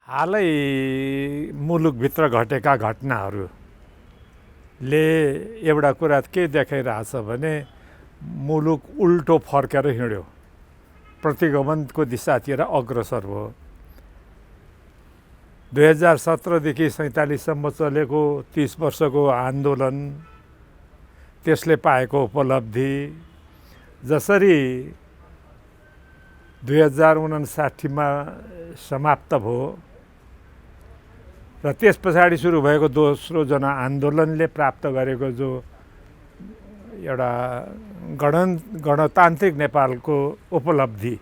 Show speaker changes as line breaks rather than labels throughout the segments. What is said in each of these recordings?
हालै मुलुकभित्र घटेका घटनाहरूले एउटा कुरा के देखाइरहेछ भने मुलुक उल्टो फर्केर हिँड्यो, प्रतिगमनको दिशातिर अग्रसर भयो। 2017देखि 47सम्म चलेको 30 वर्षको आन्दोलन, त्यसले पाएको उपलब्धि, जसरी 2059मा समाप्त भयो र त्यस पछाडि सुरु भएको दोस्रो जनआन्दोलनले प्राप्त गरेको जो एउटा गणतान्त्रिक नेपालको उपलब्धि,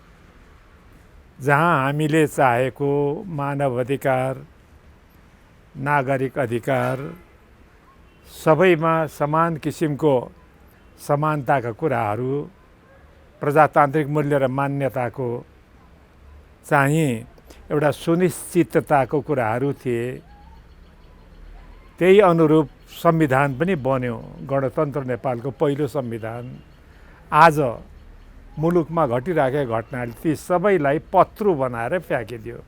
जहाँ हामीले चाहेको मानव अधिकार, नागरिक अधिकार, सबैमा समान किसिमको समानताका कुराहरू, प्रजातान्त्रिक मूल्य र मान्यताको चाहिँ एउटा सुनिश्चितताको कुराहरू थिए। त्यही अनुरूप संविधान पनि बन्यो, गणतन्त्र नेपालको पहिलो संविधान। आज मुलुकमा घटिरहेका घटनाले ती सबैलाई पत्रु बनाएर फ्याँकिदियो।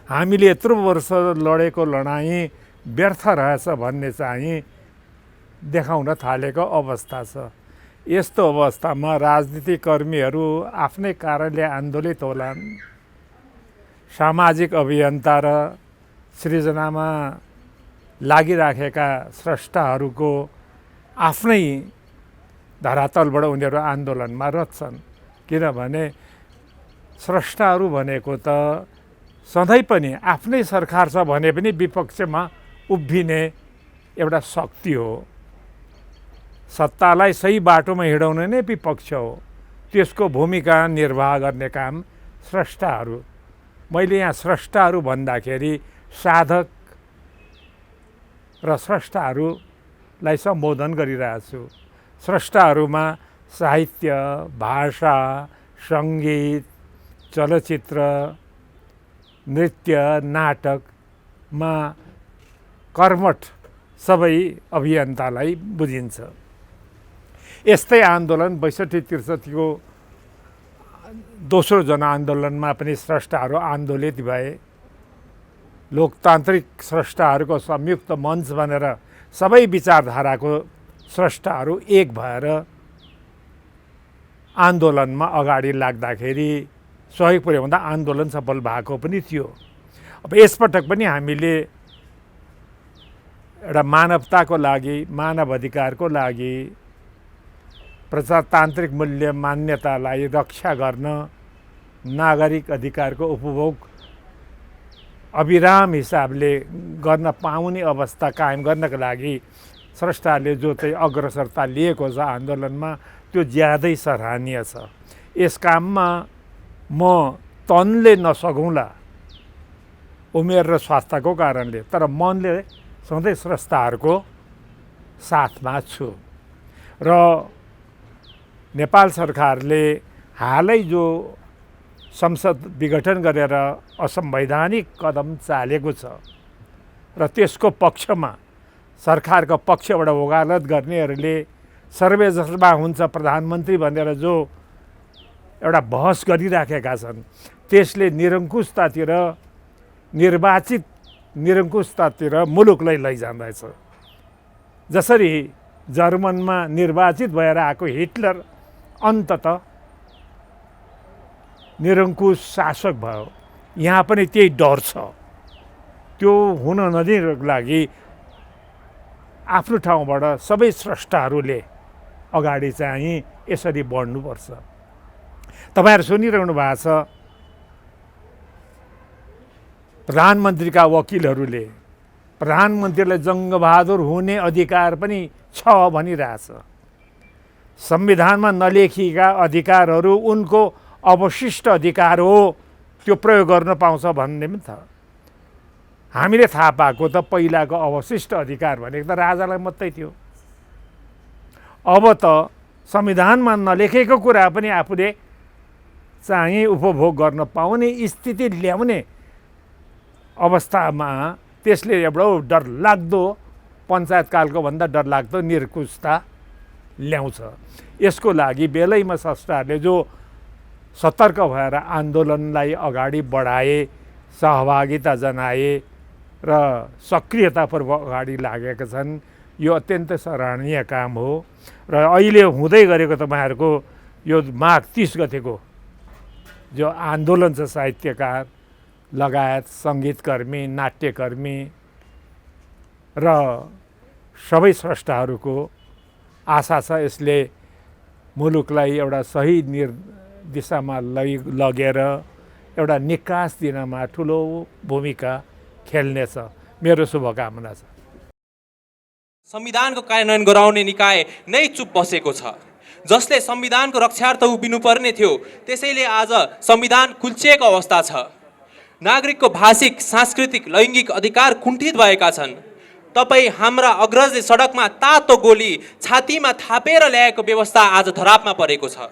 हामीले यत्रो वर्ष लडेको लडाईँ व्यर्थ रहेछ भन्ने चाहिँ देखाउन थालेको अवस्था छ। यस्तो अवस्थामा राजनीतिक कर्मीहरू आफ्नै कारणले आन्दोलित होलान्। सामाजिक अभियन्ता र सृजनामा लागिराखेका स्रष्टाहरूको आफ्नै धरातलबाट उनीहरू आन्दोलनमा रच्छन्। किनभने स्रष्टाहरू भनेको त सधैँ पनि आफ्नै सरकार छ भने पनि विपक्षमा उभिने एउटा शक्ति हो। सत्तालाई सही बाटोमा हिँडाउने नै विपक्ष हो। त्यसको भूमिका निर्वाह गर्ने काम स्रष्टाहरू। मैले यहाँ स्रष्टाहरू भन्दाखेरि साधक र स्रष्टाहरूलाई सम्बोधन गरिरहेको छु। स्रष्टाहरूमा साहित्य, भाषा, सङ्गीत, चलचित्र, नृत्य, नाटकमा कर्मठ सबै अभियन्तालाई बुझिन्छ। यस्तै आन्दोलन 62-63को दोस्रो जनआन्दोलनमा पनि स्रष्टाहरू आन्दोलित भए। लोकतान्त्रिक स्रष्टाहरूको संयुक्त मञ्च भनेर सबै विचारधाराको स्रष्टाहरू एक भएर आन्दोलनमा अगाडि लाग्दाखेरि सहयोग पुर्यायो भन्दा आन्दोलन सफल भएको पनि थियो। अब यसपटक पनि हामीले एउटा मानवताको लागि, मानव अधिकारको लागि, प्रजातान्त्रिक मूल्य मान्यतालाई रक्षा गर्न, नागरिक अधिकारको उपभोग अविराम हिसाबले गर्न पाउने अवस्था कायम गर्नका लागि स्रष्टाले जो चाहिँ अग्रसरता लिएको छ आन्दोलनमा, त्यो ज्यादै सराहनीय छ। यस काममा म तनले नसकौँला उमेर र स्वास्थ्यको कारणले, तर मनले सधैँ स्रष्टाहरूको साथमा छु। र नेपाल सरकारले हालै जो संसद विघटन गरेर असंवैधानिक कदम चालेको छ र त्यसको पक्षमा सरकारको पक्षबाट वकालत गर्नेहरूले सर्वजसमा हुन्छ प्रधानमन्त्री भनेर जो एउटा बहस गरिराखेका छन्, त्यसले निरङ्कुशतातिर, निर्वाचित निरङ्कुशतातिर मुलुकलाई लैजाँदैछ। जसरी जर्मनमा निर्वाचित भएर आएको हिटलर अन्ततः निरङ्कुश शासक भयो, यहाँ पनि त्यही डर छ। त्यो हुन नदिनको लागि आफ्नो ठाउँबाट सबै स्रष्टाहरूले अगाडि चाहिँ यसरी बढ्नुपर्छ। तपाईँहरू सुनिरहनु भएको छ, प्रधानमन्त्रीका वकिलहरूले प्रधानमन्त्रीलाई जङ्गबहादुर हुने अधिकार पनि छ भनिरहेछ। संविधानमा नलेखिएका अधिकारहरू उनको अवशिष्ट अधिकार हो, त्यो प्रयोग गर्न पाउँछ भन्ने पनि छ। हामीले थाहा पाएको त पहिलाको अवशिष्ट अधिकार भनेको त राजालाई मात्रै थियो। अब त संविधानमा नलेखेको कुरा पनि आफूले चाहिँ उपभोग गर्न पाउने स्थिति ल्याउने अवस्थामा त्यसले एउटा डरलाग्दो पञ्चायतकालको भन्दा डरलाग्दो निरङ्कुशता ल्याउँछ। यसको लागि बेलैमा स्रष्टाहरूले जो सतर्क भएर आन्दोलनलाई अगाडि बढाए, सहभागिता जनाए र सक्रियतापूर्वक अगाडि लागेका छन्। यो अत्यन्त सराहनीय काम हो र अहिले हुँदै गरेको तपाईँहरूको यो माघ 30 गतेको जो आन्दोलन छ, साहित्यकार लगायत सङ्गीतकर्मी, नाट्यकर्मी र सबै स्रष्टाहरूको आशा छ यसले मुलुकलाई एउटा सही दिशामा लगेर एउटा निकास दिनमा ठुलो भूमिका खेल्नेछ। मेरो शुभकामना छ।
संविधानको कार्यान्वयन गराउने निकाय नै चुप बसेको छ, जसले संविधानको रक्षार्थ उभिनुपर्ने थियो। त्यसैले आज संविधान कुल्चिएको अवस्था छ। नागरिकको भाषिक, सांस्कृतिक, लैङ्गिक अधिकार कुण्ठित भएका छन्। तपाईँ हाम्रा अग्रजले सडकमा तातो गोली छातीमा थापेर ल्याएको व्यवस्था आज धरापमा परेको छ।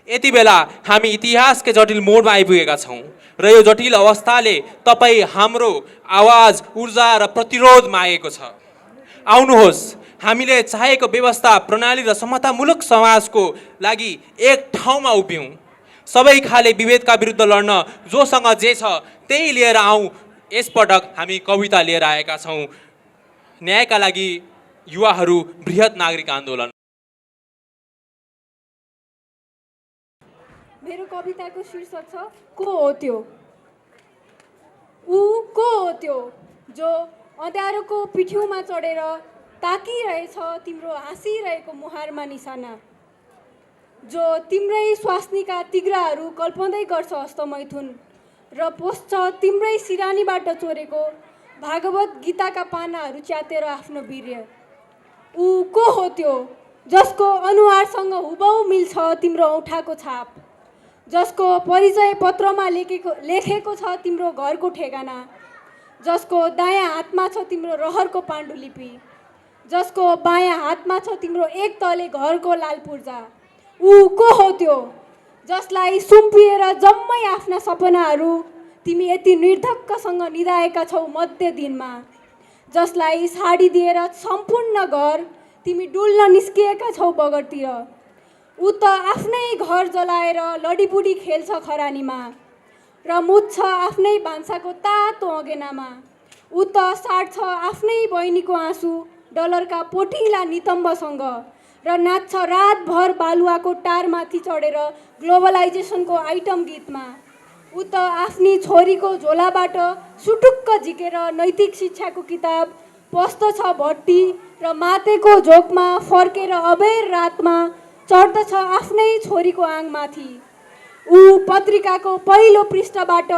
यति बेला हामी इतिहासकै जटिल मोडमा आइपुगेका छौँ र यो जटिल अवस्थाले तपाईँ हाम्रो आवाज, ऊर्जा र प्रतिरोध मागेको छ। आउनुहोस्, हामीले चाहेको व्यवस्था, प्रणाली र समतामूलक समाजको लागि एक ठाउँमा उभियौँ। सबै खाले विभेदका विरुद्ध लड्न जोसँग जे छ त्यही लिएर आउँ। यसपटक हामी कविता लिएर आएका छौँ। न्यायका लागि युवाहरू बृहत नागरिक आन्दोलन।
मेरो कविताको शीर्षक छ को हो त्यो। ऊ को हो त्यो जो अँध्यारोको पिठ्यूमा चढेर ताकिरहेछ तिम्रो हाँसिरहेको मुहारमा निशाना, जो तिम्रै स्वास्नीका तिग्राहरू कल्पँदै गर्छ हस्तमैथुन र पोस्छ तिम्रै सिरानीबाट चोरेको भागवत गीताका पानाहरू च्यातेर आफ्नो वीर्य। ऊ को हो त्यो जसको अनुहारसँग हुबहु मिल्छ तिम्रो औँठाको छाप, जसको परिचय पत्रमा लेखेको छ तिम्रो घरको ठेगाना, जसको दायाँ हातमा छ तिम्रो रहरको पाण्डुलिपि, जसको बायाँ हातमा छ तिम्रो एक तले घरको लाल पूर्जा। ऊ को हो त्यो जसलाई सुम्पिएर जम्मै आफ्ना सपनाहरू तिमी यति निर्धक्कसँग निधाएका छौ मध्य दिनमा, जसलाई साडी दिएर सम्पूर्ण घर तिमी डुल्न निस्किएका छौ बगरतिर। ऊ त आफ्नै घर जलाएर लडीबुडी खेल्छ खरानीमा र मुत्छ आफ्नै भान्साको तातो अँगेनामा। ऊ त साट्छ आफ्नै बहिनीको आँसु डलरका पोटिला नितम्बसँग र नाच्छ रातभर बालुवाको टारमाथि चढेर ग्लोबलाइजेसनको आइटम गीतमा। ऊ त आफ्नी छोरीको झोलाबाट सुटुक्क झिकेर नैतिक शिक्षाको किताब पस्दछ भट्टी र मातेको झोकमा फर्केर अबेर रातमा चढ्दछ आफ्नै छोरीको आङमाथि। ऊ पत्रिकाको पहिलो पृष्ठबाट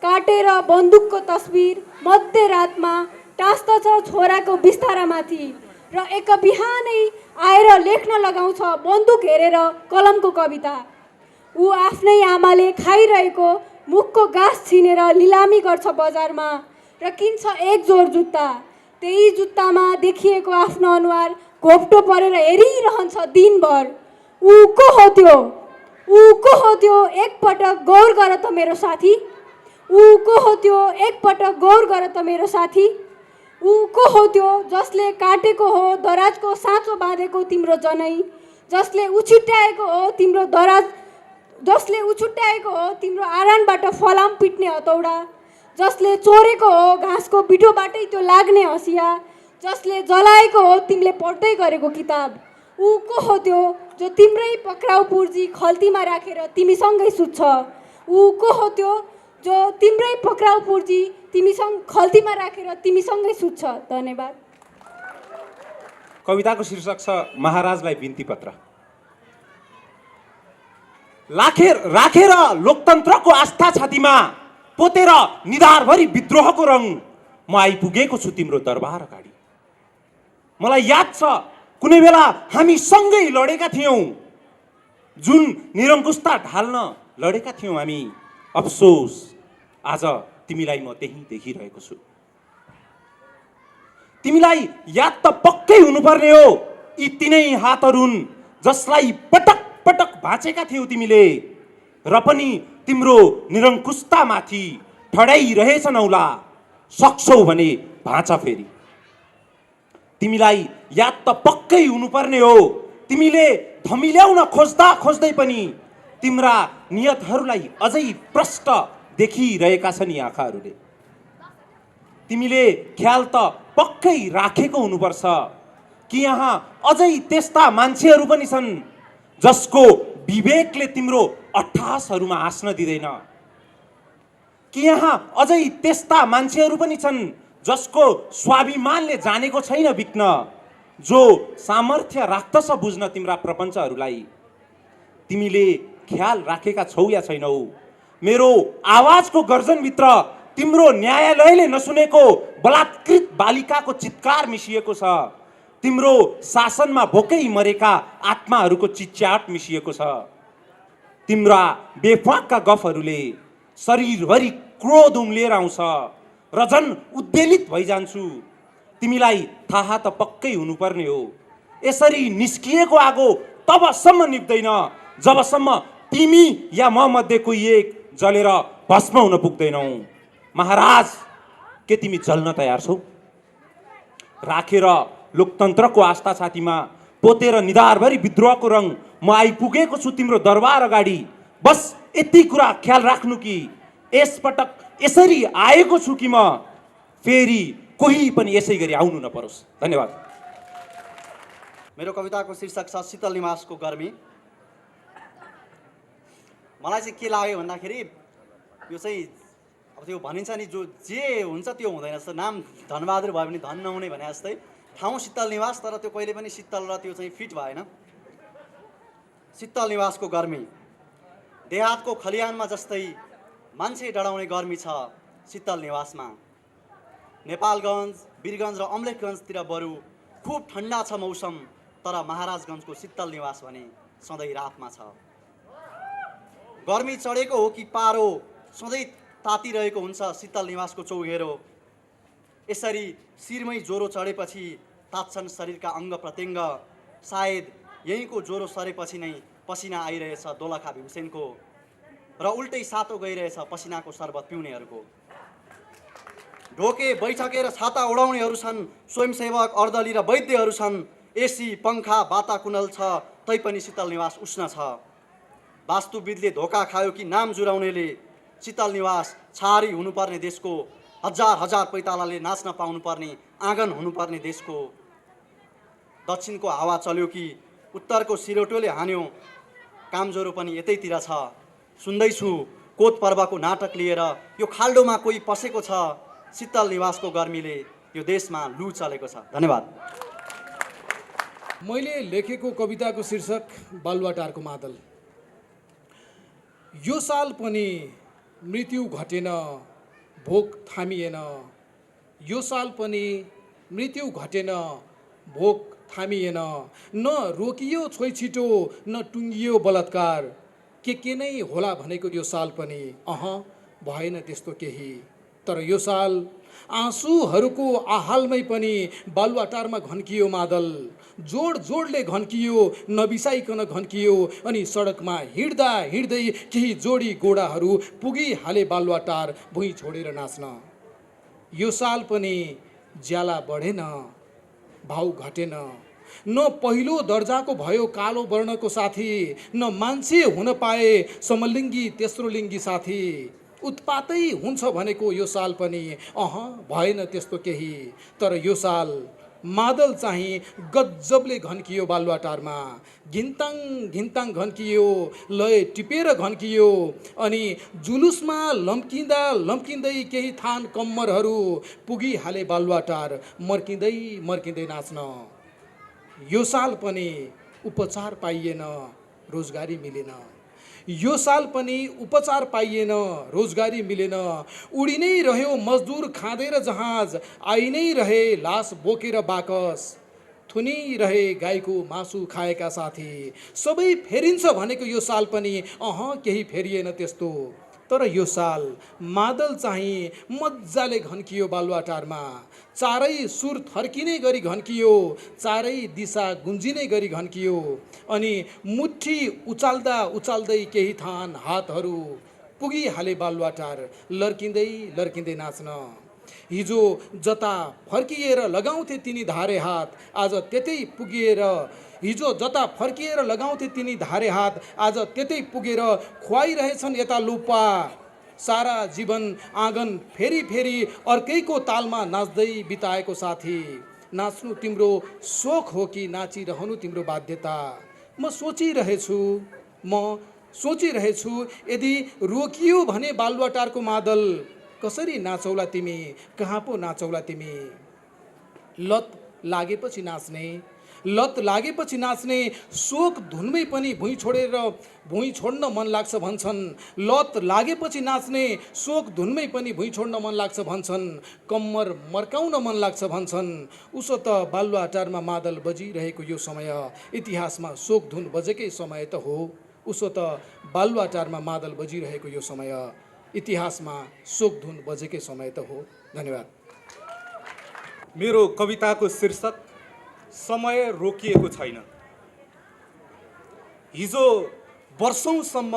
काटेर बन्दुकको तस्बिर मध्यरातमा टाँस्दछ छोराको बिस्तारामाथि र एक बिहानै आएर लेख्न लगाउँछ बन्दुक हेरेर कलमको कविता। ऊ आफ्नै आमाले खाइरहेको मुखको गाँस छिनेर लिलामी गर्छ बजारमा र किन्छ एक जोर जुत्ता। त्यही जुत्तामा देखिएको आफ्नो अनुहार घोप्टो परेर हेरिरहन्छ दिनभर। ऊ को हो त्यो? ऊ को हो त्यो? एकपटक गौर गर त मेरो साथी। ऊ को हो त्यो? एकपटक गौर गर त मेरो साथी। ऊ को हो त्यो जसले काटेको हो दराजको साँचो बाँधेको तिम्रो जनै, जसले उछुट्याएको हो तिम्रो दराज, जसले उछुट्याएको हो तिम्रो आरानबाट फलाम पिट्ने हतौडा, जसले चोरेको हो घाँसको बिटोबाटै त्यो लाग्ने हँसिया, जसले जलाएको हो तिमीले पढ्दै गरेको किताब। ऊ को हो त्यो जो तिम्रै पक्राउ पुर्जी खल्तीमा राखेर तिमीसँगै सुत्छ। ऊ को हो त्यो जो तिम्रै पक्राउ पुर्जी तिमीसँग खल्तीमा राखेर तिमीसँगै सुत्छ। धन्यवाद।
कविताको शीर्षक छ महाराजलाई बिन्ती पत्र। राखेर लोकतन्त्रको आस्था छातीमा पोतेर निधारभरि विद्रोहको रङ म आइपुगेको छु तिम्रो दरबार अगाडि। मलाई याद छ कुनै बेला हामी सँगै लडेका थियौँ, जुन निरङ्कुशता ढाल्न लडेका थियौँ हामी। अफसोस आज तिमीलाई म त्यही देखिरहेको छु। तिमीलाई याद त पक्कै हुनुपर्ने हो यी तिनै हातहरू जसलाई पटक पटक भाँचेका थियौ तिमीले, र पनि तिम्रो निरङ्कुशतामाथि ठडाइरहेछन् औला। सक्छौ भने भाँचा फेरि। तिमीलाई याद त पक्कै हुनुपर्ने हो तिमीले धमिल्याउन खोज्दा खोज्दै पनि तिम्रा नियतहरूलाई अझै प्रष्ट देखिरहेका छन् यी आँखाहरूले। तिमीले ख्याल त पक्कै राखेको हुनुपर्छ कि यहाँ अझै त्यस्ता मान्छेहरू पनि छन् जसको विवेकले तिम्रो अट्ठासहरूमा हाँस्न दिँदैन, कि यहाँ अझै त्यस्ता मान्छेहरू पनि छन् जसको स्वाभिमानले जानेको छैन बिक्न, जो सामर्थ्य राख्दछ बुझ्न तिम्रा प्रपञ्चहरूलाई। तिमीले ख्याल राखेका छौ या छैनौ? मेरो आवाजको गर्जनभित्र तिम्रो न्यायालयले नसुनेको बलात्कृत बालिकाको चित्कार मिसिएको छ, तिम्रो शासनमा भोकै मरेका आत्माहरूको चिच्याट मिसिएको छ। तिम्रा बेफाकका गफहरूले शरीरभरि क्रोध उम्लिएर आउँछ र झन् उद्वेलित भइजान्छु। तिमीलाई थाहा त पक्कै हुनुपर्ने हो, यसरी निस्किएको आगो तबसम्म निप्दैन जबसम्म तिमी या म मध्ये कोही एक जलेर भस्म हुन पुग्दैनौ। महाराज, के तिमी जल्न तयार छौ? राखेर लोकतन्त्रको आस्था छातीमा पोतेर निधारभरि विद्रोहको रङ म आइपुगेको छु तिम्रो दरबार अगाडि। बस यति कुरा ख्याल राख्नु कि यसपटक यसरी आएको छु कि म फेरि कोही पनि यसै गरी आउनु नपरोस्। धन्यवाद।
मेरो कविताको शीर्षक छ शीतल निवासको गर्मी। मलाई चाहिँ के लाग्यो भन्दाखेरि यो चाहिँ अब त्यो भनिन्छ नि, जो जे हुन्छ त्यो हुँदैन जस्तो। नाम धनबहादुर भयो भने धन नहुने भने जस्तै ठाउँ शीतल निवास, तर त्यो कहिले पनि शीतल र त्यो चाहिँ फिट भएन। शीतल निवासको गर्मी। देहातको खलिहानमा जस्तै मान्छे डढाउने गर्मी छ शीतल निवासमा। नेपालगञ्ज, वीरगञ्ज र अमलेखगञ्जतिर बरु खुब ठन्डा छ मौसम, तर महाराजगञ्जको शीतल निवास भने सधैँ रातमा छ। गर्मी चढेको हो कि पारो सधैँ तातिरहेको हुन्छ शीतल निवासको चौघेरो। यसरी शिरमै ज्वरो चढेपछि तात्छन् शरीरका अङ्ग प्रत्यङ्ग। सायद यहीँको ज्वरो सरेपछि नै पसिना आइरहेछ दोलखा भीमसेनको, र उल्टै सातो गइरहेछ पसिनाको शरबत पिउनेहरूको। ढोके बैठके र छाता उडाउनेहरू छन्, स्वयंसेवक, अर्दली र वैद्यहरू छन्। एसी, पङ्खा, वाताकुनल छ, तैपनि शीतल निवास उष्ण छ। वास्तुविदले धोका खायो कि नाम जुराउनेले? शीतल निवास छारी हुनुपर्ने देशको, हजार हजार पैतालाले नाच्न पाउनुपर्ने आँगन हुनुपर्ने देशको। दक्षिणको हावा चल्यो कि उत्तरको सिरोटोले हान्यो, कामजोरो पनि यतैतिर छ। सुन्दैछु कोत पर्वको नाटक लिएर यो खाल्डोमा कोही पसेको छ। शीतल निवासको गर्मीले यो देशमा लु चलेको छ। धन्यवाद।
मैले लेखेको कविताको शीर्षक बालुवाटारको मादल। यो साल पनि मृत्यु घटेन, भोक थामिएन। यो साल पनि मृत्यु घटेन, भोक थामिएन। न रोकियो छोइछिटो, न टुङ्गियो बलात्कार। के नै होला भनेको यो साल पनि भएन त्यस्तो केही। तर यो साल आँसुहरूको आहालमै पनि बालुवाटारमा घन्कियो मादल। जोड जोडले घन्कियो, नबिसाइकन घन्कियो। अनि सडकमा हिँड्दा हिँड्दै केही जोडी गोडाहरू पुगिहाले बालुवाटार भुइँ छोडेर नाच्न। यो साल पनि ज्याला बढेन, भाउ घटेन। न पहिलो दर्जाको भयो कालो वर्णको साथी, न मान्छे हुन पाए समलिङ्गी तेस्रो लिङ्गी साथी। उत्पातै हुन्छ भनेको यो साल पनि भएन त्यस्तो केही। तर यो साल मादल चाहिँ गजबले घन्कियो बालुवाटारमा। घिन्ताङ घिन्ताङ घन्कियो, लय टिपेर घन्कियो। अनि जुलुसमा लम्किँदा लम्किँदै केही थान कम्मरहरू पुगिहाले बालुवाटार मर्किँदै मर्किँदै नाच्न। यो साल पनि उपचार पाइएन, रोजगारी मिलेन। यो साल पनि उपचार पाइएन, रोजगारी मिलेन। उडी नै रह्यो मजदुर खाँदेर जहाज, आई नै रहे लास बोकेर बाकस। थुनी रहे गाईको मासु खाएका साथी। सबै फेरिन्छ भनेको यो साल पनि केही फेरिएन त्यस्तो। तर यो साल मादल चाहिँ मजाले घन्कियो बालुवाटारमा। चारै सुर थर्किने गरी घन्कियो, चारै दिशा गुन्जिने गरी घन्कियो। अनि मुठी उचाल्दा उचाल्दै केही थान हातहरू पुगिहाले बालुवाटार लर्किँदै लर्किँदै नाच्न। हिजो जता फर्किएर लगाउँथे तिनी धारे हात, आज त्यतै पुगेर। हिजो जता फर्किएर लगाउँथे तिनी धारे हात, आज त्यतै पुगेर खुवाइरहेछन् यता लुप्पा। सारा जीवन आँगन फेरि फेरि अर्कैको तालमा नाच्दै बिताएको साथी, नाच्नु तिम्रो सोख हो कि नाचिरहनु तिम्रो बाध्यता? म सोचिरहेछु यदि रोकियो भने बालुवाटारको मादल, कसरी नाचौला तिमी, कहाँ पो नाचौला तिमी? लत लागेपछि नाच्ने, शोक धुनमै पनि भुइँ छोड्न मन लाग्छ भन्छन्। लत लागेपछि नाच्ने, शोक धुनमै पनि भुइँ छोड्न मन लाग्छ भन्छन्। कम्मर मर्काउन मन लाग्छ भन्छन्। उसो त बालुवाटारमा मादल बजिरहेको यो समय इतिहासमा शोक धुन बजेकै समय त हो। उसो त बालुवाटारमा मादल बजिरहेको यो समय इतिहासमा शोक धुन बजेकै समय त हो। धन्यवाद।
मेरो कविताको शीर्षक समय रोकिएको छैन। हिजो वर्षौंसम्म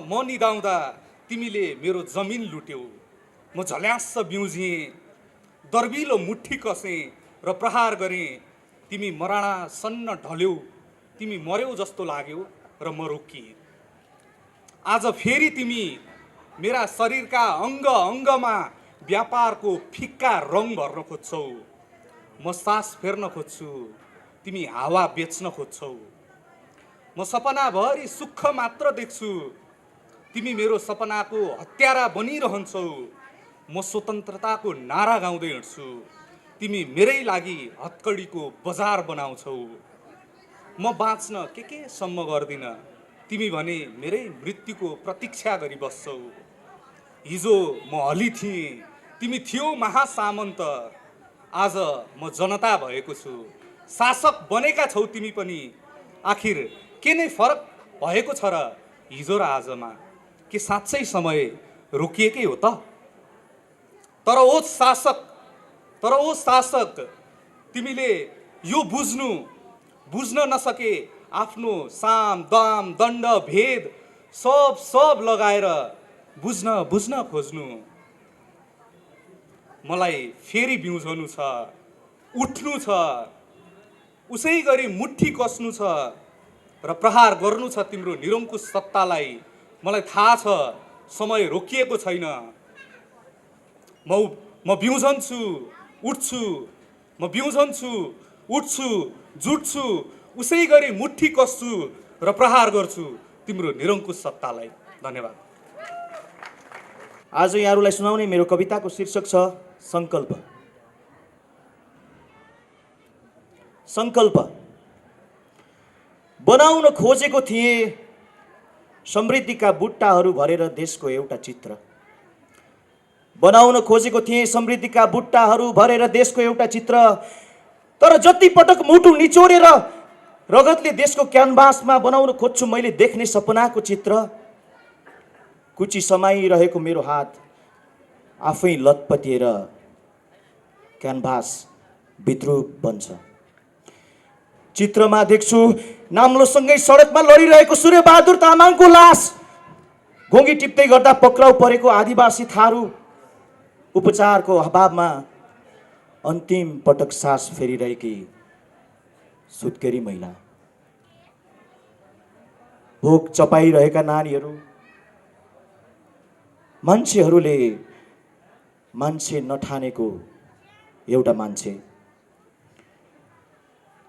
म निदाउँदा तिमीले मेरो जमिन लुट्यौ। म झल्यास्स बिउझेँ, दर्बिलो मुट्ठी कसेँ र प्रहार गरेँ। तिमी मराणा सन्न ढल्यौ, तिमी मर्यौ जस्तो लाग्यो र म रोकिएँ। आज फेरि तिमी मेरा शरीरका अङ्ग अङ्गमा व्यापारको फिक्का रङ भर्न खोज्छौ। म सास फेर्न खोज्छु, तिमी हावा बेच्न खोज्छौ। म सपनाभरि सुख मात्र देख्छु, तिमी मेरो सपनाको हत्यारा बनिरहन्छौ। म स्वतन्त्रताको नारा गाउँदै हिँड्छु, तिमी मेरै लागि हत्कडीको बजार बनाउँछौ। म बाँच्न के सम्म गर्दिन, तिमी भने मेरै मृत्युको प्रतीक्षा गरी बस्छौ। हिजो म हली थिएँ, तिमी थियौ महासामन्त। आज म जनता भएको छु, शासक बनेका छौ तिमी पनि। आखिर के नै फरक भएको छ र हिजो र आजमा? के साँच्चै समय रोकिएकै हो त? तर ओ शासक, तिमीले यो बुझ्न नसके। आफ्नो साम दाम दण्ड भेद सब लगाएर बुझ्न खोज्नु। मलाई फेरि बिउझनु छ, उठ्नु छ, उसै गरी मुट्ठी कसनु छ र प्रहार गर्नु छ तिम्रो निरङ्कुश सत्तालाई। मलाई थाहा छ समय रोकिएको छैन। म बिउझन्छु, उठ्छु, जुट्छु, उसै गरी मुट्ठी कस्छु र प्रहार गर्छु तिम्रो निरङ्कुश सत्तालाई। धन्यवाद।
आज यहाँहरूलाई सुनाउने मेरो कविताको शीर्षक छ सङ्कल्प। सङ्कल्प बनाउन खोजेको थिएँ समृद्धिका बुट्टाहरू भरेर देशको एउटा चित्र। बनाउन खोजेको थिएँ समृद्धिका बुट्टाहरू भरेर देशको एउटा चित्र। तर जति पटक मुटु निचोडेर रगतले देशको क्यानभासमा बनाउन खोज्छु मैले देख्ने सपनाको चित्र। कुची समाइरहेको मेरो हात आफै लतपतिएर क्यानभास विद्रूप बन्छ। चित्रमा देख्छु नाम्लोसँगै सडकमा लडिरहेको सूर्यबहादुर तामाङको लास। घोङ्गी टिप्दै गर्दा पक्राउ परेको आदिवासी थारू। उपचारको अभावमा अन्तिम पटक सास फेरिरहेकी सुत्केरी महिला। भोक चपाइरहेका नानीहरू। मान्छेहरूले मान्छे नठानेको एउटा मान्छे।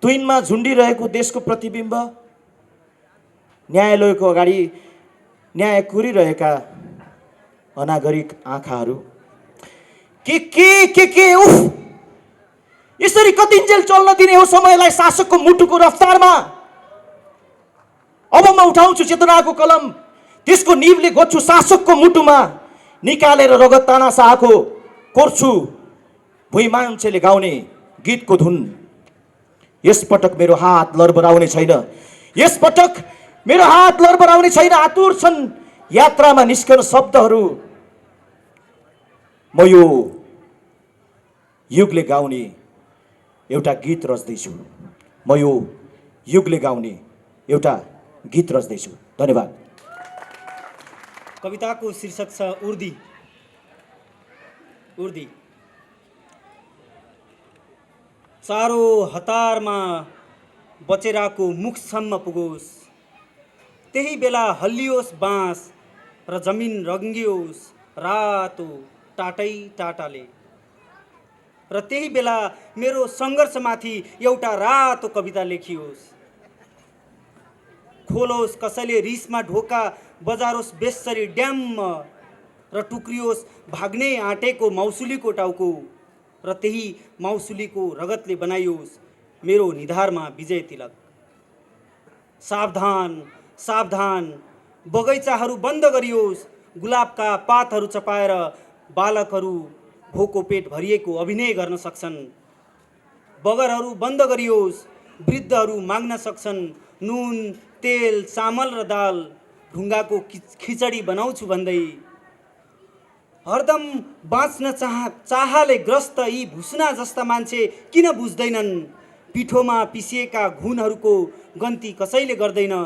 तुइनमा झुन्डिरहेको देशको प्रतिबिम्ब। न्यायालयको अगाडि न्याय कुरिरहेका अनागरिक आँखाहरू। के उफ! यसरी कतिन्जेल चल्न दिने हो समयलाई शासकको मुटुको रफ्तारमा? अब म उठाउँछु चेतनाको कलम, त्यसको निबले गोच्छु शासकको मुटुमा। निकालेर रगत तानासाहको कोर्छु भुइँ मान्छेले गाउने गीतको धुन। यसपटक मेरो हात लरबराउने छैन। आतुर छन् यात्रामा निस्कन शब्दहरू। म यो युगले गाउने एउटा गीत रच्दैछु। धन्यवाद।
कविताको शीर्षक छ उर्दी। चारो हतारमा बचेराको मुखसम्म पुगोस्,
त्यही बेला हल्लियोस् बाँस र जमिन रङ्गियोस् रातो टाटै टाटाले। र त्यही बेला मेरो सङ्घर्षमाथि एउटा रातो कविता लेखियोस्। खोलोस् कसैले रिसमा ढोका बजारोस् बेसरी ड्याम्म र टुक्रियोस् भाग्ने आँटेको मौसुलीको टाउको र त्यही मौसुलीको रगतले बनाइयोस् मेरो निधारमा विजय तिलक। सावधान सावधान बगैँचाहरू बन्द गरियोस्, गुलाबका पातहरू चपाएर बालकहरू भोको पेट भरिएको अभिनय गर्न सक्छन्। बगरहरू बन्द गरियोस्, वृद्धहरू माग्न सक्छन् नुन तेल चामल र दाल, ढुङ्गाको खिचडी बनाउँछु भन्दै। हरदम बाँच्न चाहले ग्रस्त यी भुसना जस्ता मान्छे किन बुझ्दैनन्? पिठोमा पिसिएका घुनहरूको गन्ती कसैले गर्दैन।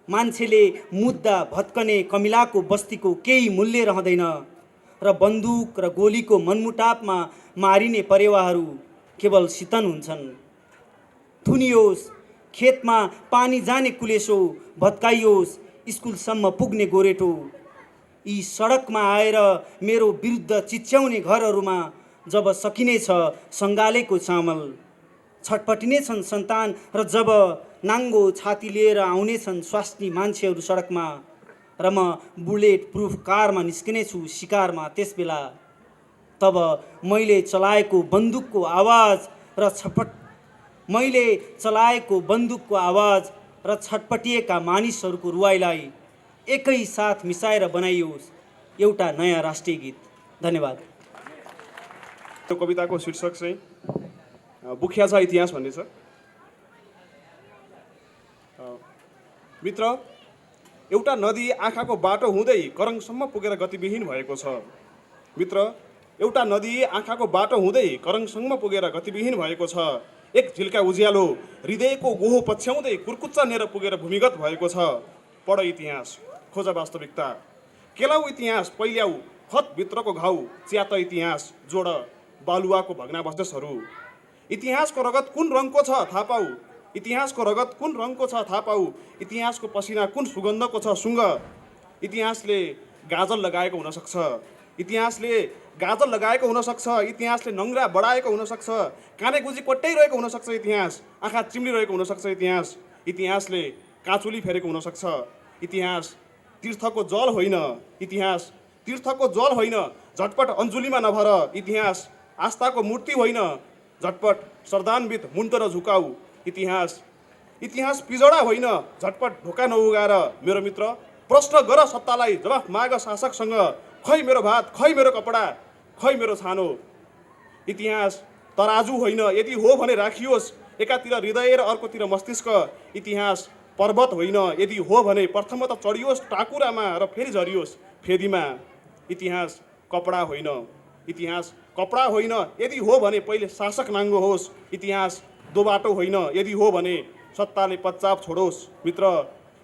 मान्छेले मुद्दा भत्कने कमिलाको बस्तीको केही मूल्य रहँदैन र बन्दुक र गोलीको मनमुटापमा मारिने परेवाहरू केवल सितन हुन्छन्। थुनियोस् खेतमा पानी जाने कुलेसो, भत्काइयोस् स्कुलसम्म पुग्ने गोरेटो। यी सडकमा आएर मेरो विरुद्ध चिच्याउने घरहरूमा जब सकिनेछ सङ्गालेको चामल, छटपटिनेछन् सन्तान र जब नाङ्गो छाती लिएर आउनेछन् स्वास्नी मान्छेहरू सडकमा र म बुलेट प्रुफ कारमा निस्किनेछु शिकारमा, त्यसबेला तब मैले चलाएको बन्दुकको आवाज र छटपटिएका मानिसहरूको रुवाईलाई एकै साथ मिसाएर बनाइयोस् एउटा नयाँ राष्ट्रिय गीत। धन्यवाद।
त्यो कविताको शीर्षक चाहिँ बुख्या छ इतिहास भन्ने छ। मित्र, एउटा नदी आँखाको बाटो हुँदै करङसम्म पुगेर गतिविहीन भएको छ। मित्र, एउटा नदी आँखाको बाटो हुँदै करङसम्म पुगेर गतिविहीन भएको छ। एक झिल्का उज्यालो हृदयको गोहो पछ्याउँदै कुर्कुच्चा नेर पुगेर भूमिगत भएको छ। पढ इतिहास, खोज वास्तविकता, केलाउ इतिहास, पहिल्याउ खतभित्रको घाउ, च्यात इतिहास, जोड बालुवाको भग्नावशेषहरू। इतिहासको रगत कुन रङको छ थाहा पाऊ, इतिहासको रगत कुन रङको छ थाहा पाऊ, इतिहासको पसिना कुन सुगन्धको छ सुँग। इतिहासले गाजल लगाएको हुनसक्छ, इतिहासले गाजल लगाएको हुनसक्छ, इतिहासले नङ्ग्रा बढाएको हुनसक्छ, काने गुजी कोट्याइरहेको हुनसक्छ, इतिहास आँखा चिम्लिरहेको हुनसक्छ, इतिहासले काँचुली फेरेको हुनसक्छ। इतिहास तीर्थको जल होइन, इतिहास तीर्थको जल होइन, झटपट अञ्जुलीमा नभर। इतिहास आस्थाको मूर्ति होइन, झटपट श्रद्धान्वित मुन्टर झुकाऊ। इतिहास पिजडा होइन, झटपट ढोका नउगाएर। मेरो मित्र, प्रश्न गर सत्तालाई, जवाफ माग शासकसँग। खै मेरो भात, खै मेरो कपडा, खै मेरो छानो। इतिहास तराजु होइन, यदि हो भने राखियोस् एकातिर हृदय र अर्कोतिर मस्तिष्क। इतिहास पर्वत होइन, यदि हो भने प्रथमतः चढियोस् टाकुरामा र फेरि झरियोस् फेदीमा। इतिहास कपडा होइन, इतिहास कपडा होइन, यदि हो भने पहिले शासक नाङ्गो होस्। इतिहास दोबाटो होइन, यदि हो भने सत्ताले पच्चाप छोडोस्। मित्र,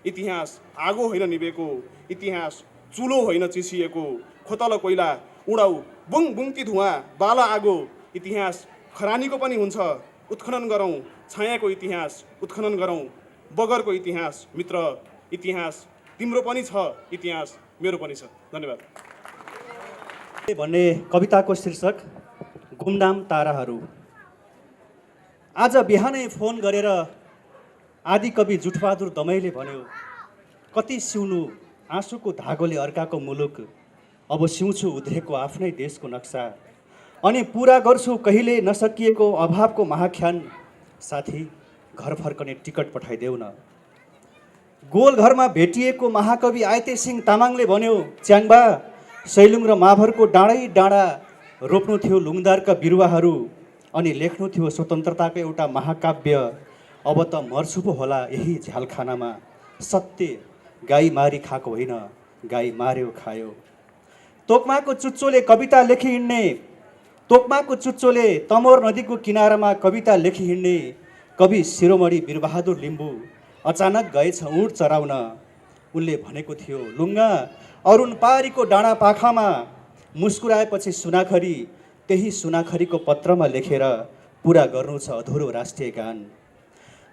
इतिहास आगो होइन निभेको, इतिहास चुलो होइन चिसिएको, खोतलो कोइला उडाउ बुङ बुङती धुवा बाला आगो। इतिहास खरानीको पनि हुन्छ, उत्खनन गरौँ छायाको इतिहास, उत्खनन गरौँ बगरको इतिहास। मित्र, इतिहास तिम्रो पनि छ, इतिहास मेरो पनि छ। धन्यवाद।
भन्ने कविताको शीर्षक गुमनाम ताराहरू। आज बिहानै फोन गरेर आदिकवि जुठबहादुर दमाईले भन्यो, कति सिउनु आँसुको धागोले अर्काको मुलुक, अब सिउँछु उध्रेको आफ्नै देशको नक्सा, अनि पुरा गर्छु कहिले नसकिएको अभावको महाख्यान। साथी, घर फर्कने टिकट पठाइदेऊ न। गोलघरमा भेटिएको महाकवि आइते सिंह तामाङले भन्यो, च्याङबा सैलुङ र माभरको डाँडै डाँडा रोप्नु थियो लुङदारका बिरुवाहरू अनि लेख्नु थियो स्वतन्त्रताको एउटा महाकाव्य। अब त मर्छु पो होला यही झ्यालखानामा। सत्य गाई मारी खाएको होइन, गाई मार्यो खायो। तोकमाको चुच्चोले कविता लेखी हिँड्ने, तोकमाको चुच्चोले तमोर नदीको किनारामा कविता लेखी हिँड्ने कवि शिरोमणि वीरबहादुर लिम्बू अचानक गएछ उँट चराउन। उनले भनेको थियो, लुङ्गा अरुण पारीको डाँडा पाखामा मुस्कुराएपछि सुनाखरी, त्यही सुनाखरीको पत्रमा लेखेर पुरा गर्नु छ अधुरो राष्ट्रिय गान।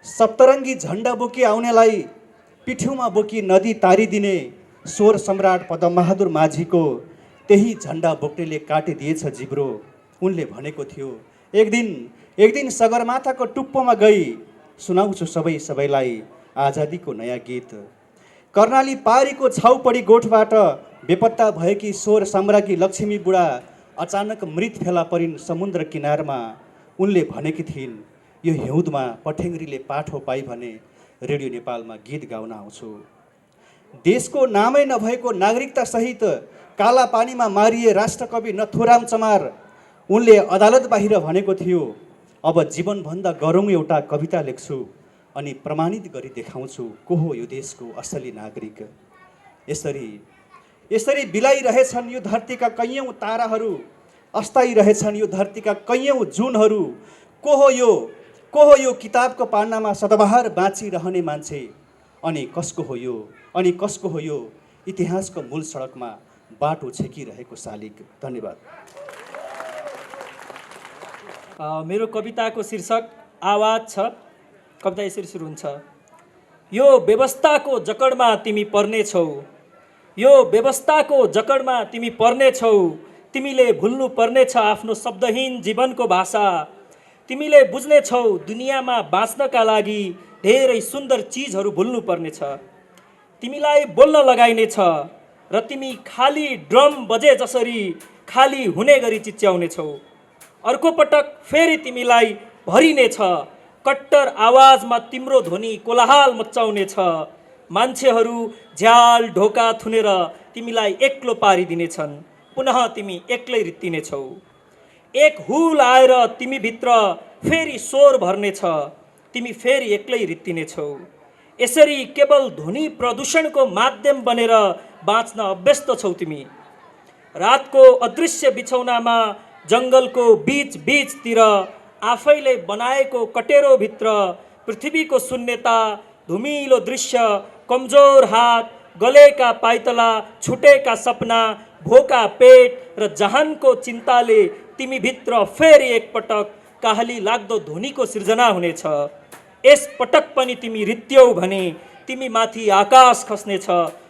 सप्तरङ्गी झन्डा बोकी आउनेलाई पिठ्यौमा बोकी नदी तारिदिने स्वर सम्राट पदमबहादुर माझीको त्यही झन्डा बोक्नेले काटिदिएछ जिब्रो। उनले भनेको थियो, एक दिन सगरमाथाको टुप्पोमा गई सुनाउँछु सबैलाई आजादीको नयाँ गीत। कर्णाली पारीको छाउपडी गोठबाट बेपत्ता भएकी स्वर साम्राज्ञी लक्ष्मी बुढा अचानक मृत फेला परिन् समुद्र किनारमा। उनले भनेकी थिइन्, यो हिउँदमा पठेङ्ग्रीले पाठो पाइ भने रेडियो नेपालमा गीत गाउन आउँछु। देशको नामै नभएको नागरिकता सहित काला पानीमा मारिए राष्ट्रकवि नथुराम चमार। उनले अदालत बाहिर भनेको थियो, अब जीवनभन्दा गरौँ एउटा कविता लेख्छु अनि प्रमाणित गरी देखाउँछु को हो यो देशको असली नागरिक। यसरी बिलाइरहेछन् यो धरतीका कैयौँ ताराहरू, अस्थायी रहेछन् यो धरतीका कैयौँ जुनहरू। को हो यो किताबको पान्नामा सदाबहार बाँचिरहने मान्छे? अनि कसको हो यो इतिहासको मूल सडकमा बाटो छेकिरहेको शालिग? धन्यवाद।
मेरो कविताको शीर्षक आवाज छ। कविता यसरी सुरु हुन्छ, यो व्यवस्थाको जकडमा तिमी पर्नेछौ, यो व्यवस्थाको जकडमा तिमी पर्नेछौ। तिमीले भुल्नु पर्नेछ आफ्नो शब्दहीन जीवनको भाषा। तिमीले बुझ्नेछौ दुनियाँमा बाँच्नका लागि धेरै सुन्दर चिजहरू भुल्नु पर्नेछ। तिमीलाई बोल्न लगाइनेछ र तिमी खाली ड्रम बजे जसरी खाली हुने गरी चिच्याउनेछौ। अर्को पटक फेरि तिमीलाई भरिनेछ, कट्टर आवाजमा तिम्रो ध्वनि कोलाहल मचाउनेछ। मान्छेहरू झ्याल ढोका थुनेर तिमीलाई एक्लो पारिदिनेछन्। पुनः तिमी एक्लै रित्तिनेछौ। एक हुल आएर तिमी भित्र फेरि स्वर भर्नेछ, तिमी फेरि एक्लै रित्तिनेछौ। यसरी केवल ध्वनि प्रदूषणको माध्यम बनेर बाँच्न अभ्यस्त छौ तिमी। रातको अदृश्य बिछौनामा जङ्गलको बीचतिर आफैले बनाएको कटेरोभित्र पृथ्वीको शून्यता, धुमिलो दृश्य, कमजोर हात, गलेका पाइतला, छुटेका सपना, भोका पेट र जहानको चिन्ताले तिमी भित्र फेरि एकपटक काहली लाग्दो ध्वनिको सिर्जना हुनेछ। यस पटक पनि तिमी रित्त्यौ भने तिमी माथि आकाश खस्नेछ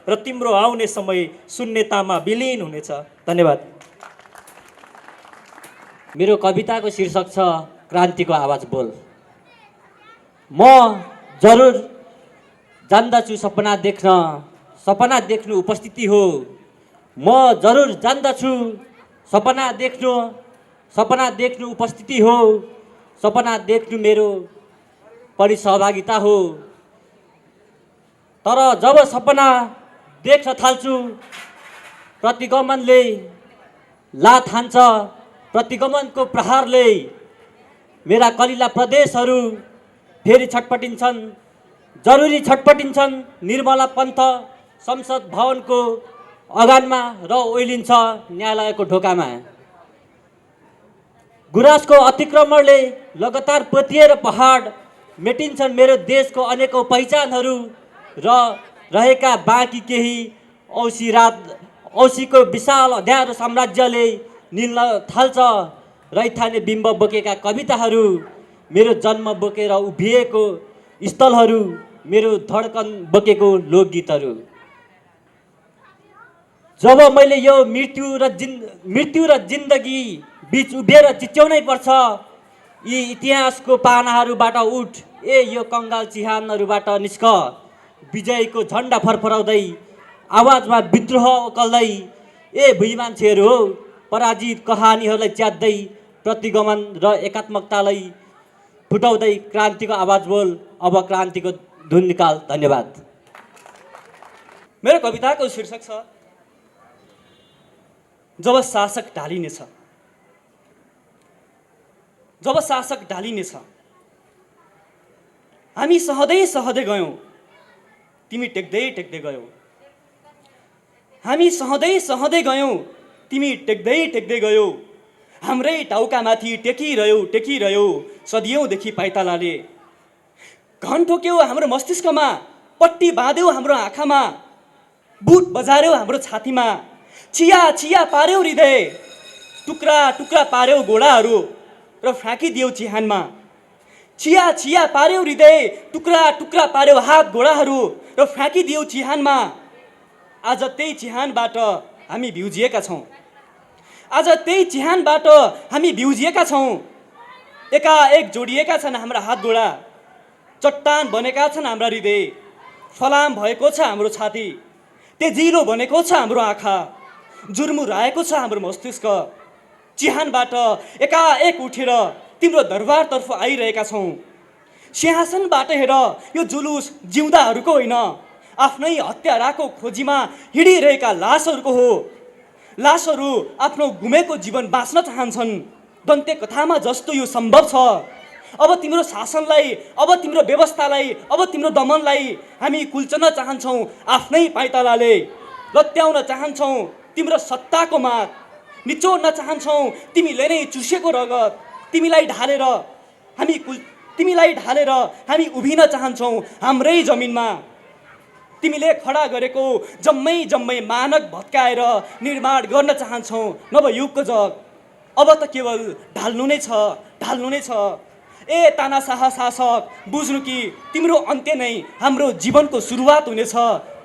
र तिम्रो आउने समय शून्यतामा विलीन हुनेछ। धन्यवाद।
मेरो कविताको शीर्षक छ क्रान्तिको आवाज बोल। म जरुर जान्दछु सपना देख्न, सपना देख्नु उपस्थिति हो। म जरुर जान्दछु सपना देख्नु, सपना देख्नु उपस्थिति हो। सपना देख्नु मेरो पनि सहभागिता हो। तर जब सपना देख्न थाल्छु प्रतिगमनले लात हान्छ, प्रतिगमनको प्रहारले मेरा कलिला प्रदेशहरू फेरि छटपटिन्छन्, जरुरी छटपटिन्छन्। निर्मला पन्थ संसद भवनको अगानमा र ओइलिन्छ न्यायालयको ढोकामा। गुराँसको अतिक्रमणले लगातार पोतिएर पहाड मेटिन्छन् मेरो देशको अनेकौँ पहिचानहरू र रहेका बाँकी केही औँसीको विशाल अँध्यारो साम्राज्यले निल्न थाल्छ। रैथाने बिम्ब बोकेका कविताहरू, मेरो जन्म बोकेर उभिएको स्थलहरू, मेरो धड्कन बोकेको लोकगीतहरू। जब मैले यो मृत्यु र जिन्दगी बीच उभिएर चिच्याउनै पर्छ, यी इतिहासको पानाहरूबाट उठ, ए यो कङ्गाल चिहानहरूबाट निस्क। विजयको झन्डा फरफराउँदै आवाजमा विद्रोह ओकल्दै, ए भुइँ मान्छेहरू हो पराजित कहानीहरूलाई च्यात्दै, प्रतिगमन र एकात्मकतालाई फुटाउँदै क्रान्तिको आवाज बोल, अब क्रान्तिको धुन निकाल। धन्यवाद।
मेरो कविताको शीर्षक छ जब शासक ढालिनेछ। जब शासक ढालिनेछ हामी सहँदै सहँदै गयौँ, तिमी टेक्दै टेक्दै गयौ। हामी सहँदै सहँदै गयौँ, तिमी टेक्दै टेक्दै गयौ। हाम्रै टाउकामाथि टेकिरह्यौ सदियौँदेखि पाइतालाले। घन ठोक्यौ हाम्रो मस्तिष्कमा, पट्टी बाँध्यौ हाम्रो आँखामा, बुट बजार्यौ हाम्रो छातीमा, चिया चिया पार्यौ हृदय, टुक्रा टुक्रा पार्यौ गोडाहरू र फ्याँकिदियौ चिहानमा।
छिया छिया पार्यौ हृदय, टुक्रा टुक्रा पार्यौ हात घोडाहरू र फ्याँकिदियौ चिहानमा। आज त्यही चिहानबाट हामी भिउजिएका छौँ। आज त्यही चिहानबाट हामी भिउजिएका छौँ। एकाएक जोडिएका छन् हाम्रा हात घोडा, चट्टान बनेका छन् हाम्रा हृदय, फलाम भएको छ हाम्रो छाती, तेजिलो बनेको छ हाम्रो आँखा, जुर्मुराएको छ हाम्रो मस्तिष्क। चिहानबाट एकाएक उठेर तिम्रो दरबारतर्फ आइरहेका छौँ। सिंहासनबाट हेर, यो जुलुस जिउँदाहरूको होइन, आफ्नै हत्याराको खोजीमा हिँडिरहेका लासहरूको हो। लासहरू आफ्नो गुमेको जीवन बाँच्न चाहन्छन्। दन्त्य कथामा जस्तो यो सम्भव छ। अब तिम्रो शासनलाई, अब तिम्रो व्यवस्थालाई, अब तिम्रो दमनलाई हामी कुल्चन चाहन्छौँ आफ्नै पाइतालाले। लत्याउन चाहन्छौँ तिम्रो सत्ताको माग, निचोड्न चाहन्छौँ तिमीले नै चुसेको रगत। तिमीलाई ढालेर हामी उभिन चाहन्छौँ हाम्रै जमिनमा। तिमीले खडा गरेको जम्मै जम्मै मानक भत्काएर निर्माण गर्न चाहन्छौँ नवयुगको जग। अब त केवल ढाल्नु नै छ, ढाल्नु नै छ। ए तानाशाह शासक, बुझ्नु कि तिम्रो अन्त्य नै हाम्रो जीवनको सुरुवात हुनेछ।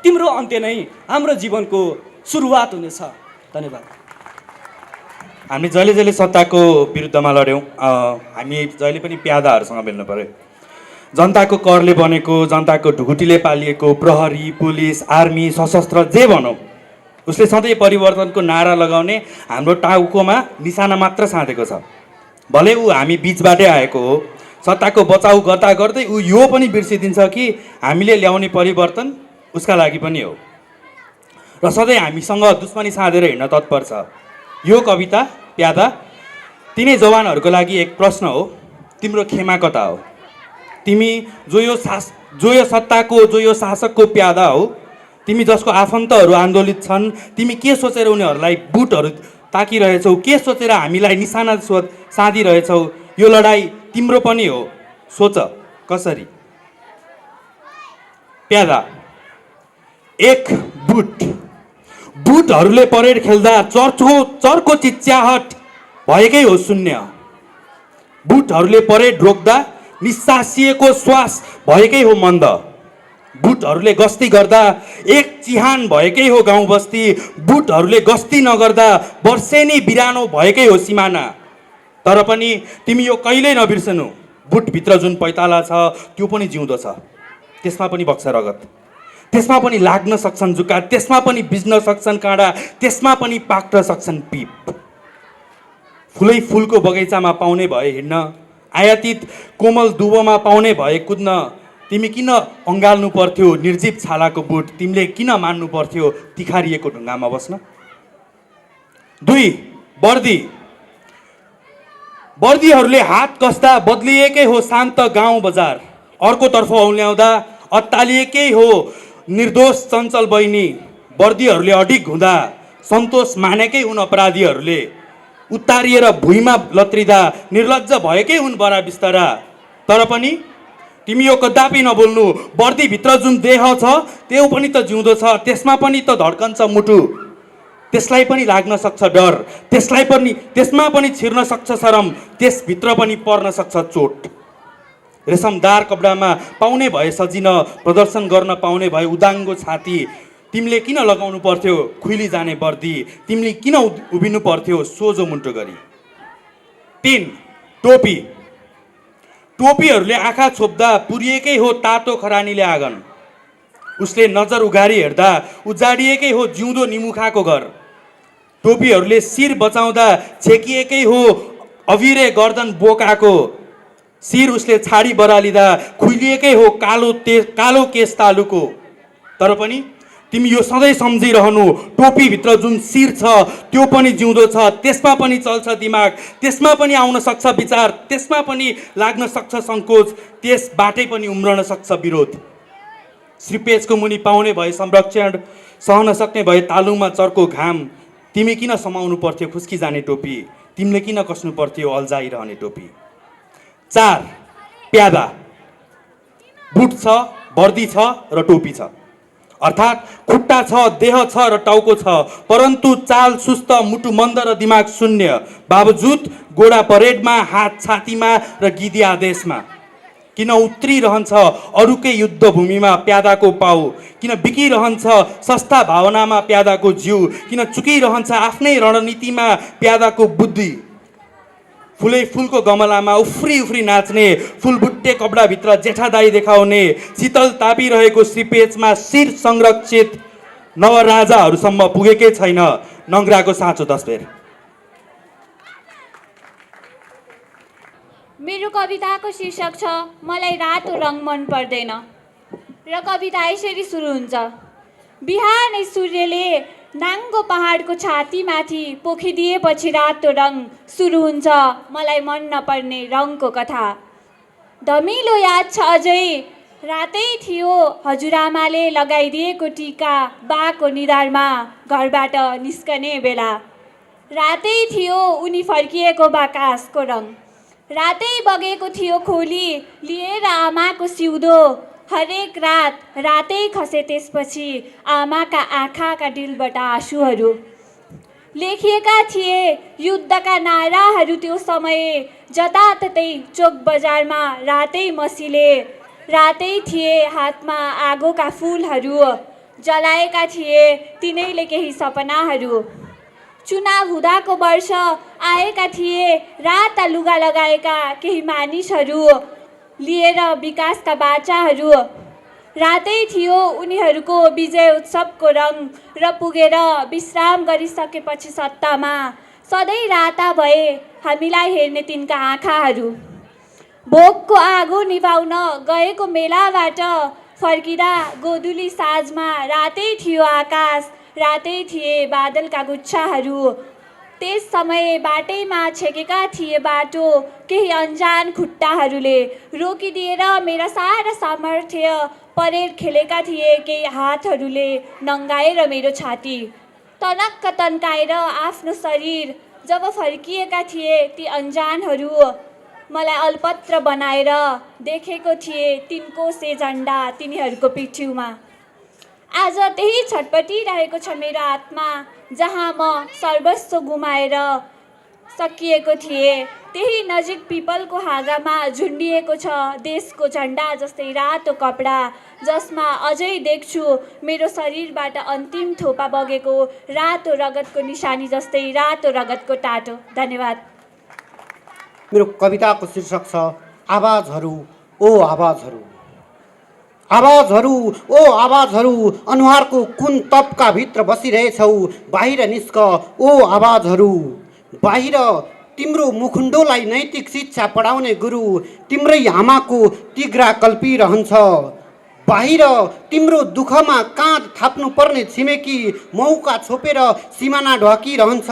तिम्रो अन्त्य नै हाम्रो जीवनको सुरुवात हुनेछ। धन्यवाद।
हामी जहिले जहिले सत्ताको विरुद्धमा लड्यौँ। हामी जहिले पनि प्यादाहरूसँग मिल्नु पर्यो। जनताको करले बनेको, जनताको ढुकुटीले पालिएको प्रहरी, पुलिस, आर्मी, सशस्त्र जे भनौँ, उसले सधैँ परिवर्तनको नारा लगाउने हाम्रो टाउकोमा निशाना मात्र साधेको छ। भले ऊ हामी बिचबाटै आएको हो, सत्ताको बचाउ गर्दा गर्दै ऊ यो पनि बिर्सिदिन्छ कि हामीले ल्याउने परिवर्तन उसका लागि पनि हो र सधैँ हामीसँग दुश्मनी साधेर हिँड्न तत्पर छ। यो कविता प्यादा तिनै जवानहरूको लागि एक प्रश्न हो। तिम्रो खेमा कता हो? तिमी जो यो सत्ताको, जो यो शासकको प्यादा हो, तिमी जसको आफन्तहरू आन्दोलित छन्, तिमी के सोचेर उनीहरूलाई बुटहरू ताकिरहेछौ? के सोचेर हामीलाई निशाना साधिरहेछौ? यो लडाइँ तिम्रो पनि हो। सोच कसरी? प्यादा एक बुटहरूले परेड खेल्दा चर्को चिच्याहट भएकै हो शून्य। बुटहरूले परेड रोक्दा निसासिएको श्वास भएकै हो मन्द। बुटहरूले गस्ती गर्दा एक चिहान भएकै हो गाउँ बस्ती। बुटहरूले गस्ती नगर्दा वर्षेनी बिरानो भएकै हो सिमाना। तर पनि तिमी यो कहिल्यै नबिर्सनु, बुटभित्र जुन पैताला छ त्यो पनि जिउँदो छ। त्यसमा पनि बग्छ रगत, त्यसमा पनि लाग्न सक्छन् जुका, त्यसमा पनि बिज्न सक्छन् काँडा, त्यसमा पनि पाक्न सक्छन् पिप। फुलै फुलको बगैँचामा पाउने भए हिँड्न, आयातित कोमल दुबोमा पाउने भए कुद्न, तिमी किन अँगाल्नु पर्थ्यो निर्जीव छालाको बुट? तिमीले किन मान्नु पर्थ्यो तिखारिएको ढुङ्गामा बस्न? 2 वर्दीहरूले हात कस्दा बदलिएकै हो शान्त गाउँ बजार। अर्कोतर्फ औल्याउँदा अत्तालिएकै हो निर्दोष चञ्चल बहिनी। वर्दीहरूले अडिग हुँदा सन्तोष मानेकै हुन् अपराधीहरूले। उत्तारिएर भुइँमा लत्रिँदा निर्लज्ज भएकै हुन् बरा बिस्तरा। तर पनि तिमी यो कदापि नबोल्नु, वर्दीभित्र जुन देह छ त्यो पनि त जिउँदो छ, त्यसमा पनि त धड्कन्छ मुटु, त्यसलाई पनि लाग्न सक्छ डर, त्यसमा पनि छिर्न सक्छ शरम, त्यसभित्र पनि पर्न सक्छ चोट। रेशमदार कपडामा पाउने भए सजिन, प्रदर्शन गर्न पाउने भए उदाङ्गो छाती। तिमीले किन लगाउनु पर्थ्यो खुइली जाने वर्दी? तिमीले किन उभिनु पर्थ्यो सोझो मुन्टो गरी? 3 टोपीहरूले आँखा छोप्दा पुरिएकै हो तातो खरानीले आँगन। उसले नजर उघारी हेर्दा उजाडिएकै हो जिउँदो निमुखाको घर। टोपीहरूले शिर बचाउँदा छेकिएकै हो अभिरे गर्दन बोकाको। शिर उसले छाडी बरालिँदा खुइलिएकै हो कालो केस तालुको। तर पनि तिमी यो सधैँ सम्झिरहनु, टोपीभित्र जुन शिर छ त्यो पनि जिउँदो छ, त्यसमा पनि चल्छ दिमाग, त्यसमा पनि आउन सक्छ विचार, त्यसमा पनि लाग्न सक्छ सङ्कोच, त्यसबाटै पनि उम्रन सक्छ विरोध। श्रीपेजको मुनि पाउने भए संरक्षण, सहन सक्ने भए तालुङमा चर्को घाम। तिमी किन समाउनु पर्थ्यो खुस्की जाने टोपी? तिमीले किन कस्नु पर्थ्यो अल्झाइरहने टोपी? 4 प्यादा बुट छ, वर्दी छ र टोपी छ, अर्थात् खुट्टा छ, देह छ र टाउको छ, परन्तु चाल सुस्त, मुटु मन्द र दिमाग शून्य। बावजुद गोडा परेडमा, हात छातीमा र गिदी आदेशमा।
किन उत्रिरहन्छ अरूकै युद्ध भूमिमा प्यादाको पाउ, किन बिकिरहन्छ सस्ता भावनामा प्यादाको जिउ, किन चुकिरहन्छ आफ्नै रणनीतिमा प्यादाको बुद्धि। फुलै फुलको गमलामा उफ्री उफ्री नाच्ने, फुलबुट्टे कपडाभित्र जेठादाई देखाउने, शीतल तापिरहेको श्रीपेचमा शिर संरक्षित नवराजाहरूसम्म पुगेकै छैन नङ्ग्राको साँचो तस्बिर।
मेरो कविताको शीर्षक छ मलाई रातो रङ मन पर्दैन र कविता यसरी सुरु हुन्छ। बिहानै सूर्यले नाङ्गो पहाडको छातीमाथि पोखिदिएपछि रातो रङ सुरु हुन्छ मलाई मन नपर्ने रङको कथा। धमिलो याद छ अझै रातै थियो हजुरआमाले लगाइदिएको टिका बाको निधारमा घरबाट निस्कने बेला। रातै थियो उनी फर्किएको बाकासको रङ, रातै बगेको थियो खोली लिएर आमाको सिउँदो। हरेक रात रातै खसे त्यसपछि आमाका आँखाका डिलबाट आँसुहरू। लेखिएका थिए युद्धका नाराहरू त्यो समय, जताततै चोक बजारमा रातै मसिले। रातै थिए हातमा आगोका फुलहरू, जलाएका थिए तिनैले केही सपनाहरू। चुनाव हुँदाको वर्ष आएका थिए राता लुगा लगाएका केही मानिसहरू लिएर विकासका बाचाहरू। रातै थियो उनीहरूको विजय उत्सवको रङ र पुगेर विश्राम गरिसकेपछि सत्तामा सधैँ राता भए हामीलाई हेर्ने तिनका आँखाहरू। भोकको आगो निभाउन गएको मेलाबाट फर्किँदा गोधुली साँझमा रातै थियो आकाश, रातै थिए बादलका गुच्छाहरू। त्यस समय बाटैमा छेकेका थिए बाटो केही अन्जान खुट्टाहरूले, रोकिदिएर मेरा सारा सामर्थ्य परेड खेलेका थिए केही हातहरूले, नङ्गाएर मेरो छाती तनक्क तन्काएर आफ्नो शरीर। जब फर्किएका थिए ती अन्जानहरू मलाई अल्पत्र बनाएर देखेको थिए तिनको से झन्डा तिनीहरूको पिठ्युमा। आज त्यही छटपटिरहेको छ मेरो आत्मा, जहाँ म सर्वस्व गुमाएर सकिएको थिएँ। त्यही नजिक पिपलको हाँगामा झुन्डिएको छ देशको झन्डा जस्तै रातो कपडा, जसमा अझै देख्छु मेरो शरीरबाट अन्तिम थोपा बगेको रातो रगतको निशानी जस्तै रातो रगतको टाटो। धन्यवाद।
मेरो कविताको शीर्षक छ आवाजहरू ओ आवाजहरू। आवाजहरू ओ आवाजहरू, अनुहारको कुन तपका भित्र बसिरहेछौ, बाहिर निस्क ओ आवाजहरू। बाहिर तिम्रो मुखुन्डोलाई नैतिक शिक्षा पढाउने गुरु तिम्रै आमाको तिग्रा कल्पिरहन्छ। बाहिर तिम्रो दुःखमा काँध थाप्नु पर्ने छिमेकी मौका छोपेर सिमाना ढकिरहन्छ।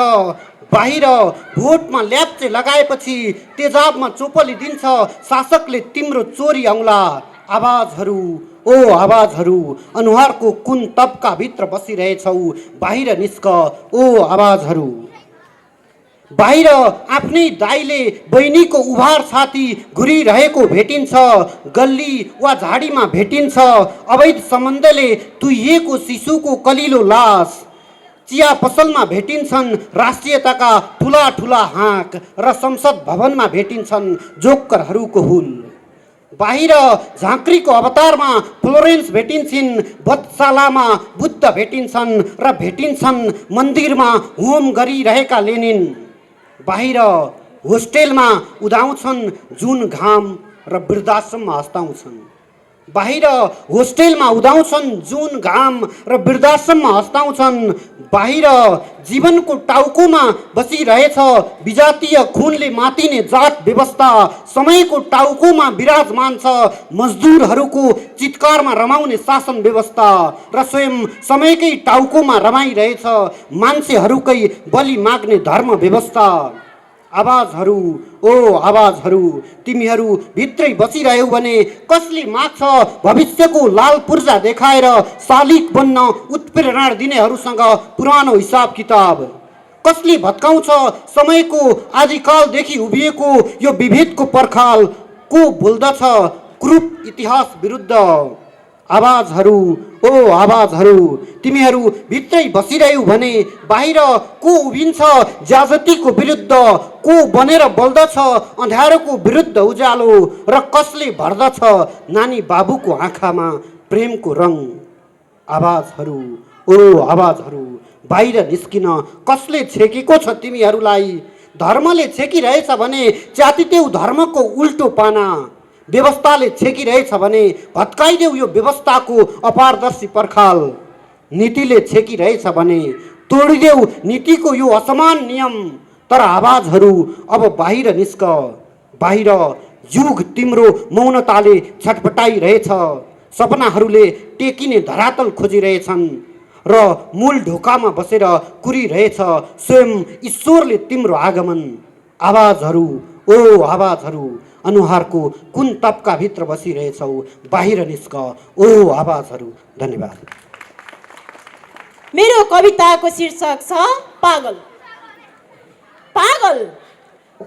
बाहिर भोटमा ल्याप्चे लगाएपछि तेजाबमा चोपली दिन्छ शासकले तिम्रो चोरी औँला। आवाजहरू ओ आवाजहरू, अनुहारको कुन तपका भित्र बसिरहेछौ, बाहिर निस्क ओ आवाजहरू। बाहिर आफ्नै दाइले बहिनीको उभार छाती घुरिरहेको भेटिन्छ, गल्ली वा झाडीमा भेटिन्छ अवैध सम्बन्धले तुहिएको शिशुको कलिलो लास। चिया पसलमा भेटिन्छन् राष्ट्रियताका ठुला ठुला हाँक र संसद भवनमा भेटिन्छन् जोक्करहरूको हुल। बाहिर झाँक्रीको अवतारमा फ्लोरेन्स भेटिन्छन्, बत्सालामा बुद्ध भेटिन्छन् र भेटिन्छन् मन्दिरमा होम गरिरहेका लेनिन। बाहिर होस्टेलमा उदाउँछन् जुन घाम र वृद्धाश्रममा हस्ताउँछन्। बाहिर होस्टेलमा उदाउँछन् जुन घाम र वृद्धाश्रममा हस्ताउँछन्। बाहिर जीवनको टाउकोमा बसिरहेछ विजातीय खुनले मातिने जात व्यवस्था, समयको टाउकोमा विराजमान छ मजदुरहरूको चित्कारमा रमाउने शासन व्यवस्था र स्वयं समयकै टाउकोमा रमाइरहेछ मान्छेहरूकै बलि माग्ने धर्म व्यवस्था। आवाजहरू ओ आवाजहरू, तिमीहरू भित्रै बसिरह्यौ भने कसले माग्छ भविष्यको लाल पूर्जा देखाएर शालिक बन्न उत्प्रेरणा दिनेहरूसँग पुरानो हिसाब किताब। कसले भत्काउँछ समयको आदिकालदेखि उभिएको यो विभेदको पर्खाल, को बोल्दछ क्रूप इतिहास विरुद्ध। आवाजहरू ओ आवाजहरू तिमीहरू भित्रै बसिरह्यौ भने बाहिर को उभिन्छ ज्याजतीको विरुद्ध, को बनेर बल्दछ अँध्यारोको विरुद्ध उज्यालो, र कसले भर्दछ नानी बाबुको आँखामा प्रेमको रङ। आवाजहरू ओ आवाजहरू बाहिर निस्किन कसले छेकेको छ तिमीहरूलाई? धर्मले छेकिरहेछ भने च्यातिदेऊ धर्मको उल्टो पाना, व्यवस्थाले छेकिरहेछ भने भत्काइदेऊ यो व्यवस्थाको अपारदर्शी पर्खाल, नीतिले छेकिरहेछ भने तोडिदेऊ नीतिको यो असमान नियम। तर आवाजहरू अब बाहिर निस्क, बाहिर युग तिम्रो मौनताले छटपटाइरहेछ, सपनाहरूले टेकिने धरातल खोजिरहेछन् र मूल ढोकामा बसेर कुरिरहेछ स्वयं ईश्वरले तिम्रो आगमन। आवाजहरू ओ आवाजहरू अनुहारको कुन तपका भित्र बसिरहेछौ, बाहिर निस्क ओ आवाजहरू। धन्यवाद।
मेरो कविताको शीर्षक छ पागल। पागल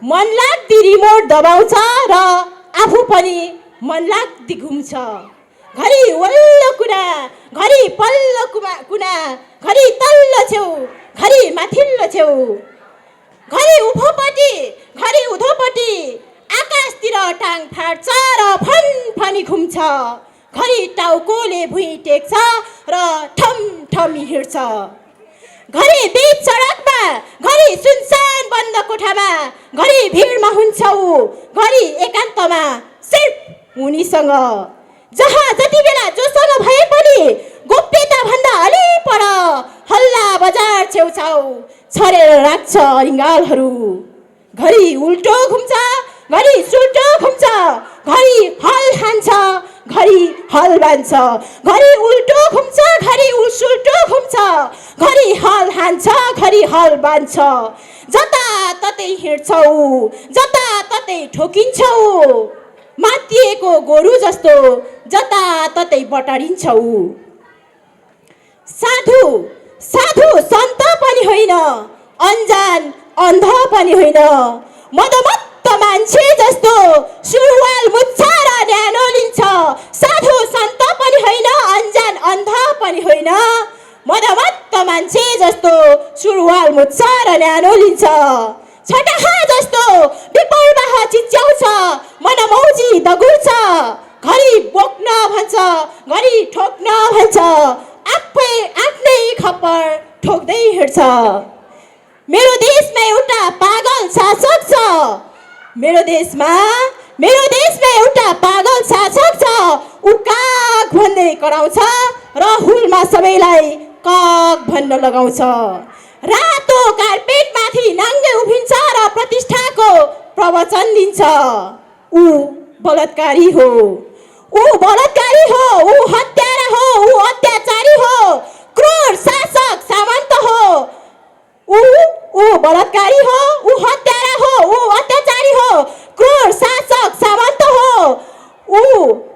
मनलाग्दी रिमोट दबाउँछ र आफू पनि मनलाग्दी घुम्छ, घरि वल्लो कुना घरि पल्लो कुना, घरि तल्लो छेउ घरि माथिल्लो छेउ, घरि उभोपट्टि घरि उधोपट्टि, आकाशतिर टाङ फाट्छ र फनफनी घुम्छ, घरि टाउकोले भुइँ टेक्छ र ठमठमी हिँड्छ, घरि बीच सडकमा घरि सुनसान बन्द कोठामा, घरि भिडमा हुन्छौ घरि एकान्तमा सिर्फ उनीसँग, जहाँ जति बेला जोसँग भए पनि गोप्यता भन्दा अलि पर हल्ला बजार छेउछाउ छरेर राख्छ रिङ्गालहरू, घरि उल्टो घुम्छ घरि सुल्टो घुम्छ, घरि हल हान्छ घरि हल बान्छ, घरि उल्टो घुम्छ घरि सुल्टो घुम्छ, घरि हल हान्छ घरि हल बान्छ, जता ततै हिँड्छौ जता ततै ठोकिन्छौ, मातिएको गोरु जस्तो जता ततै बटारिन्छौ। साधु साधु सन्त पनि होइन, अन्जान अन्ध पनि होइन, मदमत्त मान्छे जस्तो सुरुवाल मुच्छा र न्यानो लिन्छ, साधु सन्त पनि होइन अन्जान अन्ध पनि होइन, मदमत्त मान्छे जस्तो सुरुवाल मुच्छा र न्यानो लिन्छ, छटाहा जस्तो विपर्वाह चिच्याउँछ मनमौजी दगुर्छ, घरि बोक्न भन्छ घरि ठोक्न भन्छ, आफ्नै खप्पर ठोक्दै हिँड्छ। मेरो देशमा एउटा पागल शासक छ, मेरो देशमा एउटा पागल शासक छ, ऊ काग भन्दै कराउँछ र हुलमा सबैलाई काग भन्न लगाउँछ, रातो कार्पेटमाथि नाङ्गे उभिन्छ र प्रतिष्ठाको प्रवचन दिन्छ। ऊ बलात्कारी हो, ऊ बलात्कारी हो, ऊ हत्यारा हो, ऊ अत्याचारी हो, क्रूर शासक सामन्त हो, ऊ बलात्कारी हो, ऊ हत्यारा हो, ऊ अत्याचारी हो, क्रूर शासक सामन्त हो, ऊ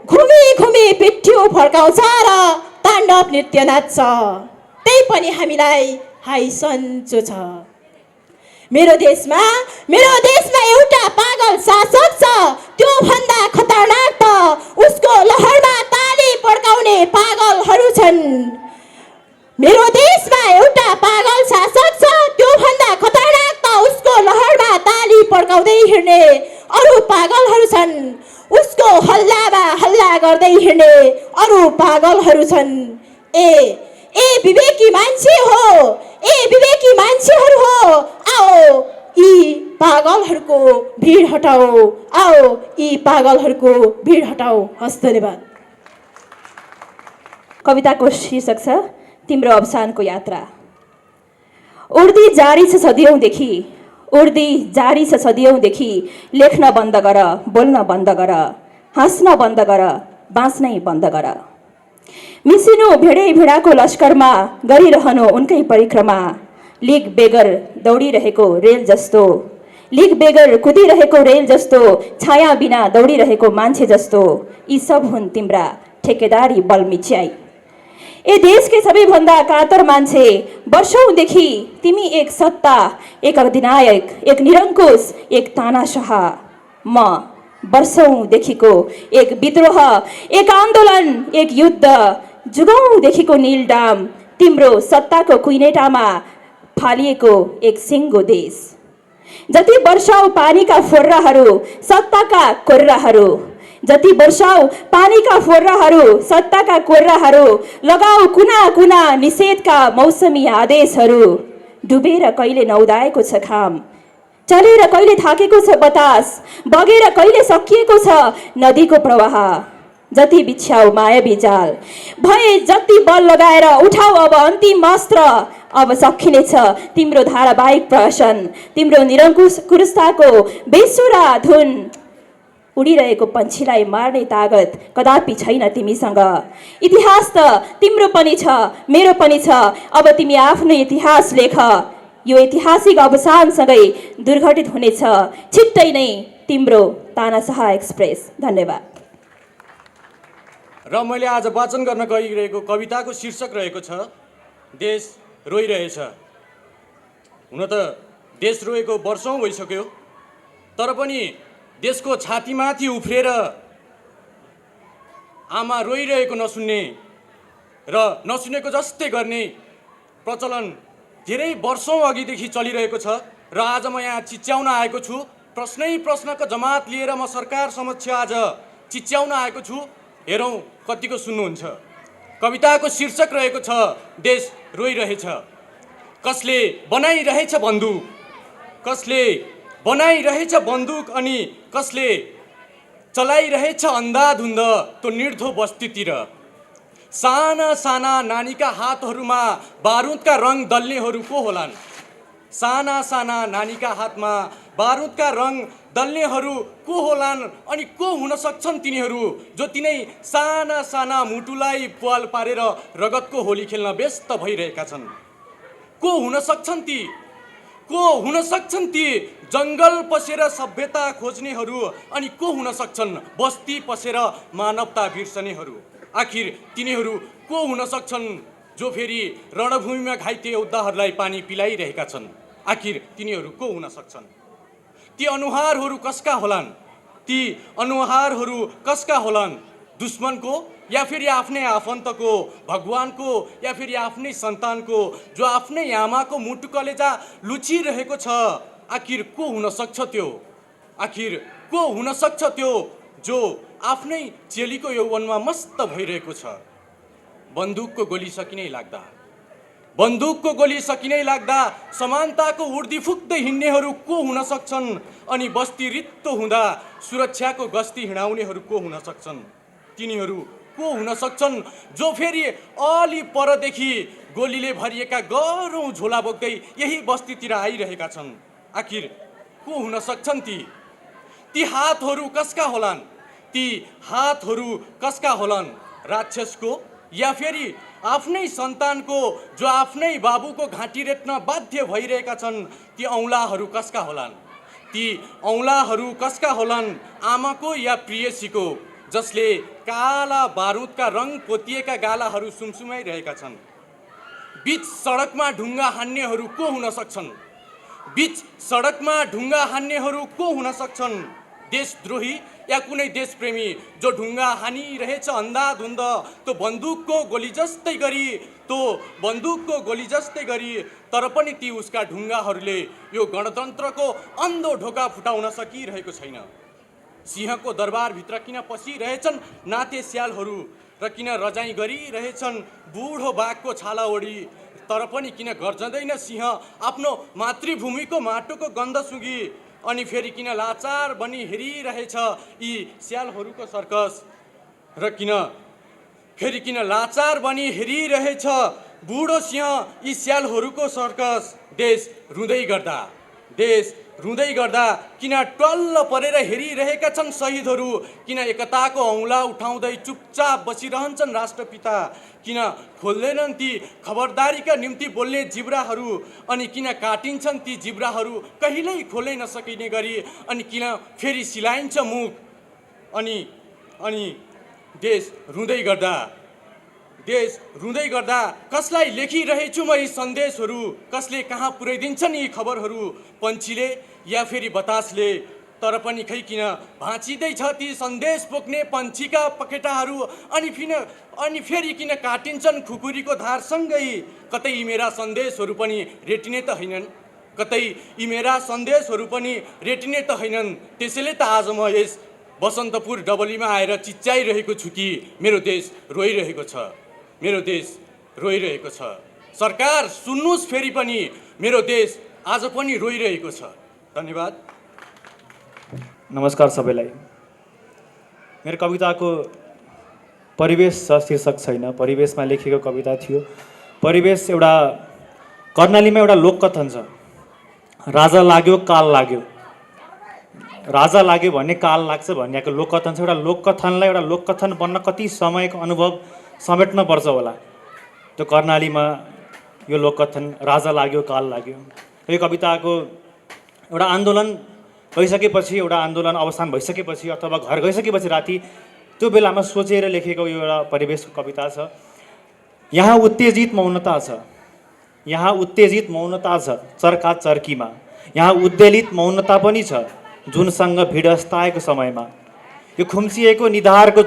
घुमी घुमी पिठ्यु फर्काउँछ र ताण्डव नृत्य नाच्छ, त्यही पनि हामीलाई हाई सन्चो छ। मेरो देशमा एउटा पागल शासक छ, त्यो भन्दा खतरनाक त उसको लहरमा ताली पड्काउने पागलहरू छन्। मेरो देशमा एउटा पागल शासक छ, त्यो भन्दा खतरनाक त उसको लहरमा ताली पड्काउँदै हिँड्ने अरू पागलहरू छन्, उसको हल्लामा हल्ला गर्दै हिँड्ने अरू पागलहरू छन्। ए विवेकी मान्छे हो, ए विवेकी मान्छेहरू हो, आओ यी पागलहरूको भिड हटाओ, आओ यी पागलहरूको भिड हटाओ। हस्, धन्यवाद।
कविताको शीर्षक छ तिम्रो अवसानको यात्रा। उड्दी जारी छ सदियौँदेखि, उड्दी जारी छ सदियौँदेखि, लेख्न बन्द गर, बोल्न बन्द गर, हाँस्न बन्द गर, बाँच्नै बन्द गर, मिसिनु भिडै भिडाको लस्करमा गरिरहनु उनकै परिक्रमा, लिग बेगर दौडिरहेको रेल जस्तो, लिग बेगर कुदिरहेको रेल जस्तो, छाया बिना दौडिरहेको मान्छे जस्तो, यी सब हुन् तिम्रा ठेकेदारी बल मिच्याई। ए देशकै सबैभन्दा कातर मान्छे, वर्षौँदेखि तिमी एक सत्ता, एक अधिनायक, एक निरङ्कुश, एक तानाशाह, म वर्षौँदेखिको एक विद्रोह, एक आन्दोलन, एक युद्ध, जुगौँदेखिको नीलडाम तिम्रो सत्ताको कुइनेटामा फालिएको एक सिङ्गो देश। जति वर्षाउ पानीका फोर्राहरू सत्ताका कोर्राहरू, जति वर्षाउ पानीका फोर्राहरू सत्ताका कोर्राहरू, लगाऊ कुना कुना निषेधका मौसमी आदेशहरू। डुबेर कहिले नउदाएको छ घाम, चलेर कहिले थाकेको छ बतास, बगेर कहिले सकिएको छ नदीको प्रवाह। जति बिछ्याउ मायावी जाल भए, जति बल लगाएर उठाऊ अब अन्तिम अस्त्र। अब सकिनेछ तिम्रो धारावाहिक प्रहसन, तिम्रो निरङ्कुशताको बेसुरा धुन। उडिरहेको पन्छीलाई मार्ने तागत कदापि छैन तिमीसँग। इतिहास त तिम्रो पनि छ, मेरो पनि छ। अब तिमी आफ्नो इतिहास लेख। यो ऐतिहासिक अवसानसँगै दुर्घटित हुनेछ छिट्टै नै तिम्रो तानाशाह एक्सप्रेस। धन्यवाद।
र मैले आज वाचन गर्न गइरहेको कविताको शीर्षक रहेको छ देश रोइरहेछ। हुन त देश रोएको वर्षौँ भइसक्यो, तर पनि देशको छातीमाथि उफ्रिएर आमा रोइरहेको नसुन्ने र नसुनेको जस्तै गर्ने प्रचलन धेरै वर्षौँ अघिदेखि चलिरहेको छ। र आज म यहाँ चिच्याउन आएको छु, प्रश्नको जमात लिएर म सरकार समक्ष आज चिच्याउन आएको छु। हेरौँ कतिको सुन्नुहुन्छ। कविताको शीर्षक रहेको छ देश रोइरहेछ। कसले बनाइरहेछ बन्दुक, कसले बनाइरहेछ बन्दुक, अनि कसले चलाइरहेछ अन्धाधुन्ध त्यो निर्धो बस्तीतिर। साना साना नानीका हातहरूमा बारुदका रङ दल्नेहरू को होलान्? साना साना नानीका हातमा बारुदका रङ दल्नेहरू को होलान्? अनि को हुन सक्छन् तिनीहरू जो तिनै साना साना मुटुलाई प्वाल पारेर रगतको होली खेल्न व्यस्त भइरहेका छन्? को हुन सक्छन् ती? को हुन सक्छन् ती जङ्गल पसेर सभ्यता खोज्नेहरू? अनि को हुन सक्छन् बस्ती पसेर मानवता बिर्सनेहरू? आखिर तिनीहरू को हुन सक्छन् जो फेरि रणभूमिमा घाइते योद्धाहरूलाई पानी पिलाइरहेका छन्? आखिर तिनीहरू को हुन सक्छन्? ती अनुहारहरू कसका होलान्? ती अनुहारहरू कसका होलान्? दुश्मनको या फेरि आफ्नै आफन्तको, भगवानको या फेरि आफ्नै सन्तानको, जो आफ्नै आमाको मुटु कलेजा लुचिरहेको छ? आखिर को हुन सक्छ त्यो? आखिर को हुन सक्छ त्यो जो आफ्नै चेलीको यौवनमा मस्त भइरहेको छ? बन्दुकको गोली सकिनै लाग्दा, बन्दुकको गोली सकिनै लाग्दा समानताको उर्दी फुक्दै हिँड्नेहरू को हुन सक्छन्? अनि बस्ती रित्तो हुँदा सुरक्षाको गस्ती हिँडाउनेहरू को हुन सक्छन्? तिनीहरू को हुन सक्छन् जो फेरि अलि परदेखि गोलीले भरिएका गह्रौँ झोला बोक्दै यही बस्तीतिर आइरहेका छन्? आखिर को हुन सक्छन् ती? ती हातहरू कसका होलान्? ती हातहरू कसका होलान्? राक्षसको या फेरि आफ्नै सन्तानको, जो आफ्नै बाबुको घाँटी रेट्न बाध्य भइरहेका छन्? ती औँलाहरू कसका होलान्? ती औँलाहरू कसका होलान्? आमाको या प्रियसीको, जसले काला बारुदका रङ पोतिएका गालाहरू सुमसुमाइरहेका छन्? बीच सडकमा ढुङ्गा हान्नेहरू को हुन सक्छन्? बीच सडकमा ढुङ्गा हान्नेहरू को हुन सक्छन्? देशद्रोही या कुनै देशप्रेमी जो ढुङ्गा हानिरहेछ अन्धाधुन्ध त्यो बन्दुकको गोली जस्तै गरी, त्यो बन्दुकको गोली जस्तै गरी, तर पनि ती उसका ढुङ्गाहरूले यो गणतन्त्रको अन्धो ढोका फुटाउन सकिरहेको छैन। सिंहको दरबारभित्र किन पसिरहेछन् नाते स्यालहरू र किन रजाइ गरिरहेछन् बुढो बाघको छाला ओढी, तर पनि किन गर्जँदैन सिंह आफ्नो मातृभूमिको माटोको गन्ध सुँगी? अनि फेरि किन लाचार बनी हेरिरहेछ यी स्यालहरूको सर्कस? र फेरि किन लाचार बनी हेरिरहेछ बुढो सिंह यी स्यालहरूको सर्कस? देश रुँदै गर्दा, देश रुँदै गर्दा किन टल्ल परेर हेरिरहेका छन् शहीदहरू? किन एकताको औँला उठाउँदै चुपचाप बसिरहन्छन् राष्ट्रपिता? किन खोल्दैनन् ती खबरदारीका निम्ति बोल्ने जिब्राहरू? अनि किन काटिन्छन् ती जिब्राहरू कहिल्यै खोल्नै नसकिने गरी? अनि किन फेरि सिलाइन्छ मुख? अनि देश रुँदै गर्दा, देश रुँदै गर्दा कसलाई लेखिरहेछु म यी सन्देशहरू? कसले कहाँ पुर्याइदिन्छन् यी खबरहरू? पन्छीले या फेरि बतासले? तर पनि खै किन भाँचिँदैछ ती सन्देश पोख्ने पन्छीका पखेटाहरू, अनि फेरि किन काटिन्छन् खुकुरीको धारसँगै। कतै यी मेरा सन्देशहरू पनि रेटिने त होइनन्, कतै यी मेरा सन्देशहरू पनि रेटिने त होइनन्। त्यसैले त आज म यस बसन्तपुर डबलीमा आएर चिच्याइरहेको छु कि मेरो देश रोइरहेको छ, मेरो देश रोइरहेको छ। सरकार सुन्नुहोस्, फेरि पनि मेरो देश आज पनि रोइरहेको छ। धन्यवाद।
नमस्कार सबैलाई। मेरो कविताको परिवेश छ शीर्षक छैन, परिवेशमा लेखेको कविता थियो। परिवेश एउटा कर्णालीमा एउटा लोककथन छ, राजा लाग्यो काल लाग्यो। राजा लाग्यो भन्ने काल लाग्छ भन्नेको लोककथन छ। एउटा लोककथनलाई एउटा लोककथन बन्न कति समयको अनुभव समेट्नुपर्छ होला। त्यो कर्णालीमा यो लोककथन राजा लाग्यो काल लाग्यो। यो कविताको एउटा आन्दोलन भइसकेपछि, एउटा आन्दोलन अवसान भइसकेपछि अथवा घर गइसकेपछि राति त्यो बेलामा सोचेर लेखेको यो एउटा परिवेशको कविता छ। यहाँ उत्तेजित मौनता छ, यहाँ उत्तेजित मौनता छ चर्का चर्कीमा। यहाँ उद्वेलित मौनता पनि छ जुनसँग भिड अस्ताएको समयमा। यो खुम्चिएको निधारहरूको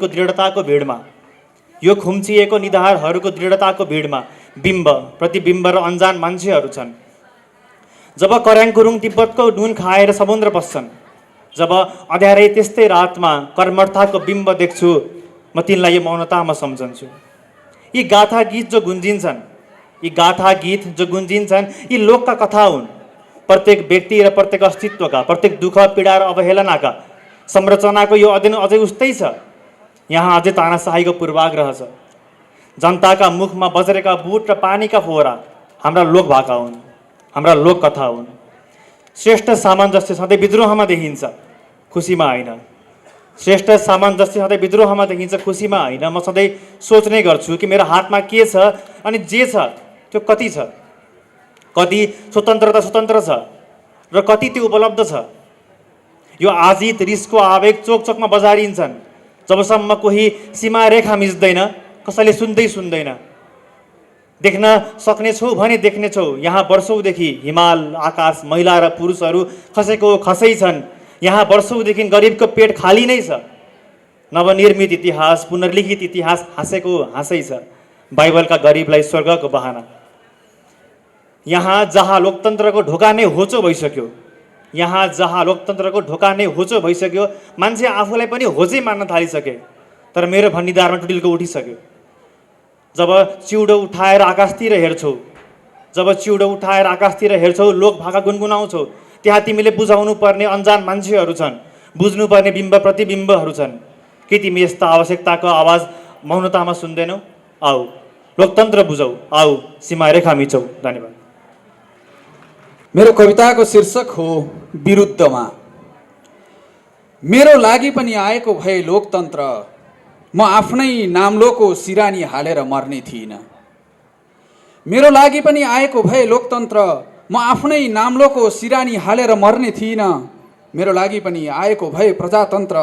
दृढताको भिडमा, यो खुम्चिएको निधारहरूको दृढताको भिडमा बिम्ब प्रतिबिम्ब र अन्जान मान्छेहरू छन्। जब कर्याङ गुरुङ तिब्बतको नुन खाएर समुद्र पस्छन्, जब अँध्यारै त्यस्तै रातमा कर्मर्थाको बिम्ब देख्छु, म तिनलाई यो मौनतामा सम्झन्छु। यी गाथा गीत जो गुन्जिन्छन्, यी गाथा गीत जो गुन्जिन्छन्, यी लोकका कथा हुन्। प्रत्येक व्यक्ति र प्रत्येक अस्तित्वका, प्रत्येक दुःख पीडा र अवहेलनाका संरचनाको यो अध्ययन अझै उस्तै छ। यहाँ अझै तानाशाहीको पूर्वाग्रह छ। जनताका मुखमा बजरेका बुट र पानीका फोहरा हाम्रा लोक भाका हुन्, हाम्रा लोककथा हुन्। श्रेष्ठ सामञ्जस्य सधैँ विद्रोहमा देखिन्छ, खुसीमा होइन। श्रेष्ठ सामञ्जस्य सधैँ विद्रोहमा देखिन्छ, खुसीमा होइन। म सधैँ सोच्ने गर्छु कि मेरो हातमा के छ अनि जे छ त्यो कति छ। कति स्वतन्त्रता स्वतन्त्र छ र कति त्यो उपलब्ध छ। यो आजित रिसको आवेग चोक चोकमा बजारिन्छन्। जबसम्म कोही सीमा रेखा मिच्दैन, कसैले सुन्दैन। देख्न सक्नेछौ भने देख्नेछौ, यहाँ वर्षौँदेखि हिमाल आकाश महिला र पुरुषहरू खसेको खसै छन्। यहाँ वर्षौँदेखि गरिबको पेट खाली नै छ। नवनिर्मित इतिहास, पुनर्लिखित इतिहास हाँसेको हाँसै छ। बाइबलका गरिबलाई स्वर्गको बहाना। यहाँ जहाँ लोकतन्त्रको ढोका नै होचो भइसक्यो, यहाँ जहाँ लोकतन्त्रको ढोका नै होचो भइसक्यो, मान्छे आफूलाई पनि होचै मान्न थालिसके। तर मेरो भण्डारमा टुडिलको उठिसक्यो। जब चिउडो उठाएर आकाशतिर हेर्छौ, जब चिउडो उठाएर आकाशतिर हेर्छौ, लोक भाका गुनगुनाउँछौ, त्यहाँ तिमीले बुझाउनु पर्ने अन्जान मान्छेहरू छन्, बुझ्नुपर्ने बिम्ब प्रतिबिम्बहरू छन्। के तिमी यस्ता आवश्यकताको आवाज मौनतामा सुन्दैनौ? आऊ लोकतन्त्र बुझौ, आऊ सीमारेखा मिचौ। धन्यवाद।
मेरो कविताको शीर्षक हो विरुद्धमा। मेरो लागि पनि आएको भए लोकतन्त्र, म आफ्नै नाम्लोको सिरानी हालेर मर्ने थिइनँ। मेरो लागि पनि आएको भए लोकतन्त्र, म आफ्नै नाम्लोको सिरानी हालेर मर्ने थिइनँ। मेरो लागि पनि आएको भए प्रजातन्त्र,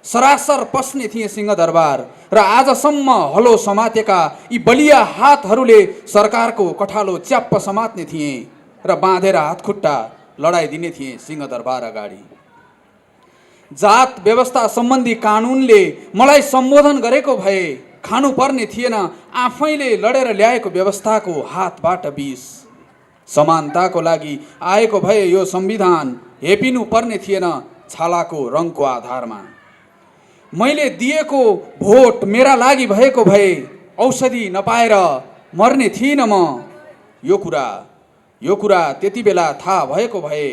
सरासर पस्ने थिएँ सिंहदरबार र आजसम्म हलो समातेका यी बलिया हातहरूले सरकारको कठालो च्याप्प समात्ने थिएँ र बाँधेर हातखुट्टा लडाइदिने थिएँ सिंहदरबार अगाडि। जात व्यवस्था सम्बन्धी कानुनले मलाई सम्बोधन गरेको भए खानुपर्ने थिएन आफैले लडेर ल्याएको व्यवस्थाको हातबाट विष। समानताको लागि आएको भए यो संविधान हेपिनु पर्ने थिएन छालाको रङको आधारमा। मैले दिएको भोट मेरा लागि भएको भए औषधि नपाएर मर्ने थिइनँ म। यो कुरा त्यति बेला थाहा भएको भए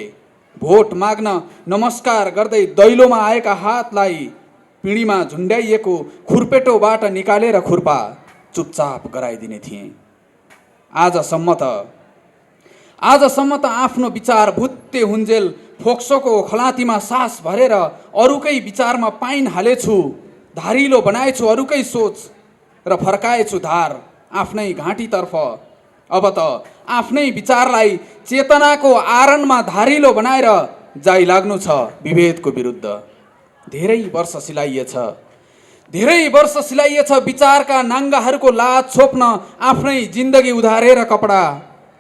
भोट माग्न नमस्कार गर्दै दैलोमा आएका हातलाई पिँढीमा झुन्ड्याइएको खुर्पेटोबाट निकालेर खुर्पा चुपचाप गराइदिने थिएँ। आजसम्म त आफ्नो विचार भुत्ते हुन्जेल फोक्सोको खलातीमा सास भरेर अरूकै विचारमा पाइन हालेछु, धारिलो बनाएछु अरूकै सोच र फर्काएछु धार आफ्नै घाँटीतर्फ। अब त आफ्नै विचारलाई चेतनाको आरणमा धारिलो बनाएर जाइ लाग्नु छ विभेदको विरुद्ध। धेरै वर्ष सिलाइएछ विचारका नाङ्गाहरूको लाज छोप्न आफ्नै जिन्दगी उधारेर कपडा।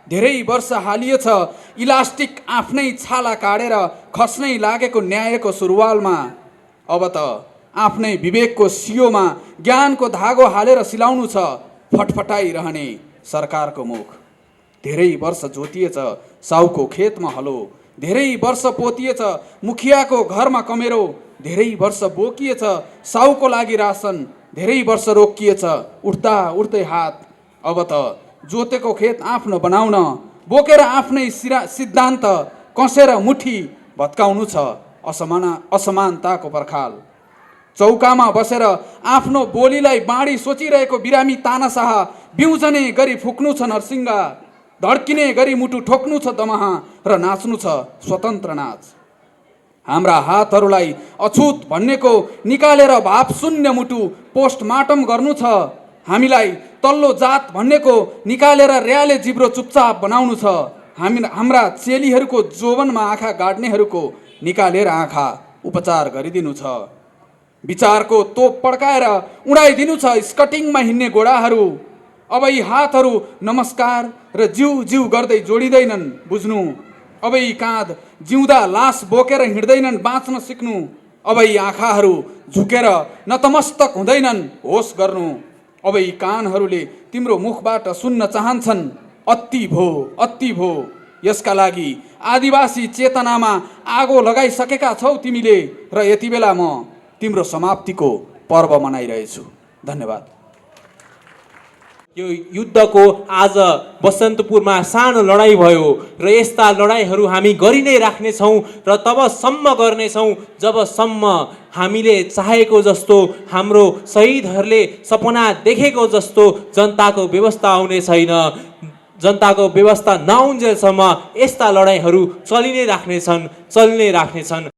धेरै वर्ष हालिएछ इलास्टिक आफ्नै छाला काटेर खस्नै लागेको न्यायको सुरुवालमा। अब त आफ्नै विवेकको सियोमा ज्ञानको धागो हालेर सिलाउनु छ फटफटाइरहने सरकारको मुख। धेरै वर्ष जोतिएछ साउको खेतमा हलो, धेरै वर्ष पोतिएछ मुखियाको घरमा कमेरो, धेरै वर्ष बोकिएछ साउको लागि रासन, धेरै वर्ष रोकिएछ उठ्दा उठ्दै हात। अब त जोतेको खेत आफ्नो बनाउन बोकेर आफ्नै सिद्धान्त कसेर मुठी भत्काउनु छ असमानताको पर्खाल। चौकामा बसेर आफ्नो बोलीलाई बाँडी सोचिरहेको बिरामी तानाशाह बिउजने गरी फुक्नु छ नरसिंगा, धड्किने गरी मुटु ठोक्नु छ दमाहा र नाच्नु छ स्वतन्त्र नाच। हाम्रा हातहरूलाई अछुत भन्नेको निकालेर भाव शून्य मुटु पोस्टमार्टम गर्नु छ। हामीलाई तल्लो जात भन्नेको निकालेर र्याले जिब्रो चुपचाप बनाउनु छ। हाम्रा चेलीहरूको जोवनमा आँखा गाड्नेहरूको निकालेर आँखा उपचार गरिदिनु छ। विचारको तोप पड्काएर उडाइदिनु छ स्कटिङमा हिँड्ने घोडाहरू। अब यी हातहरू नमस्कार र जिउ जिउ गर्दै जोडिँदैनन् बुझ्नु। अब यी काँध जिउँदा लास बोकेर हिँड्दैनन् बाँच्न सिक्नु। अब यी आँखाहरू झुकेर नतमस्तक हुँदैनन् होस गर्नु। अब यी कानहरूले तिम्रो मुखबाट सुन्न चाहन्छन् अति भो अति भो। यसका लागि आदिवासी चेतनामा आगो लगाइसकेका छौ तिमीले र यति बेला म तिम्रो समाप्तिको पर्व मनाइरहेछु। धन्यवाद।
यो युद्धको आज बसन्तपुरमा सानो लडाइँ भयो र यस्ता लडाइँहरू हामी गरि नै राख्नेछौँ र तबसम्म गर्नेछौँ जबसम्म हामीले चाहेको जस्तो, हाम्रो शहीदहरूले सपना देखेको जस्तो जनताको व्यवस्था आउने छैन। जनताको व्यवस्था नआउन्जेलसम्म यस्ता लडाइँहरू चलि नै राख्नेछन्।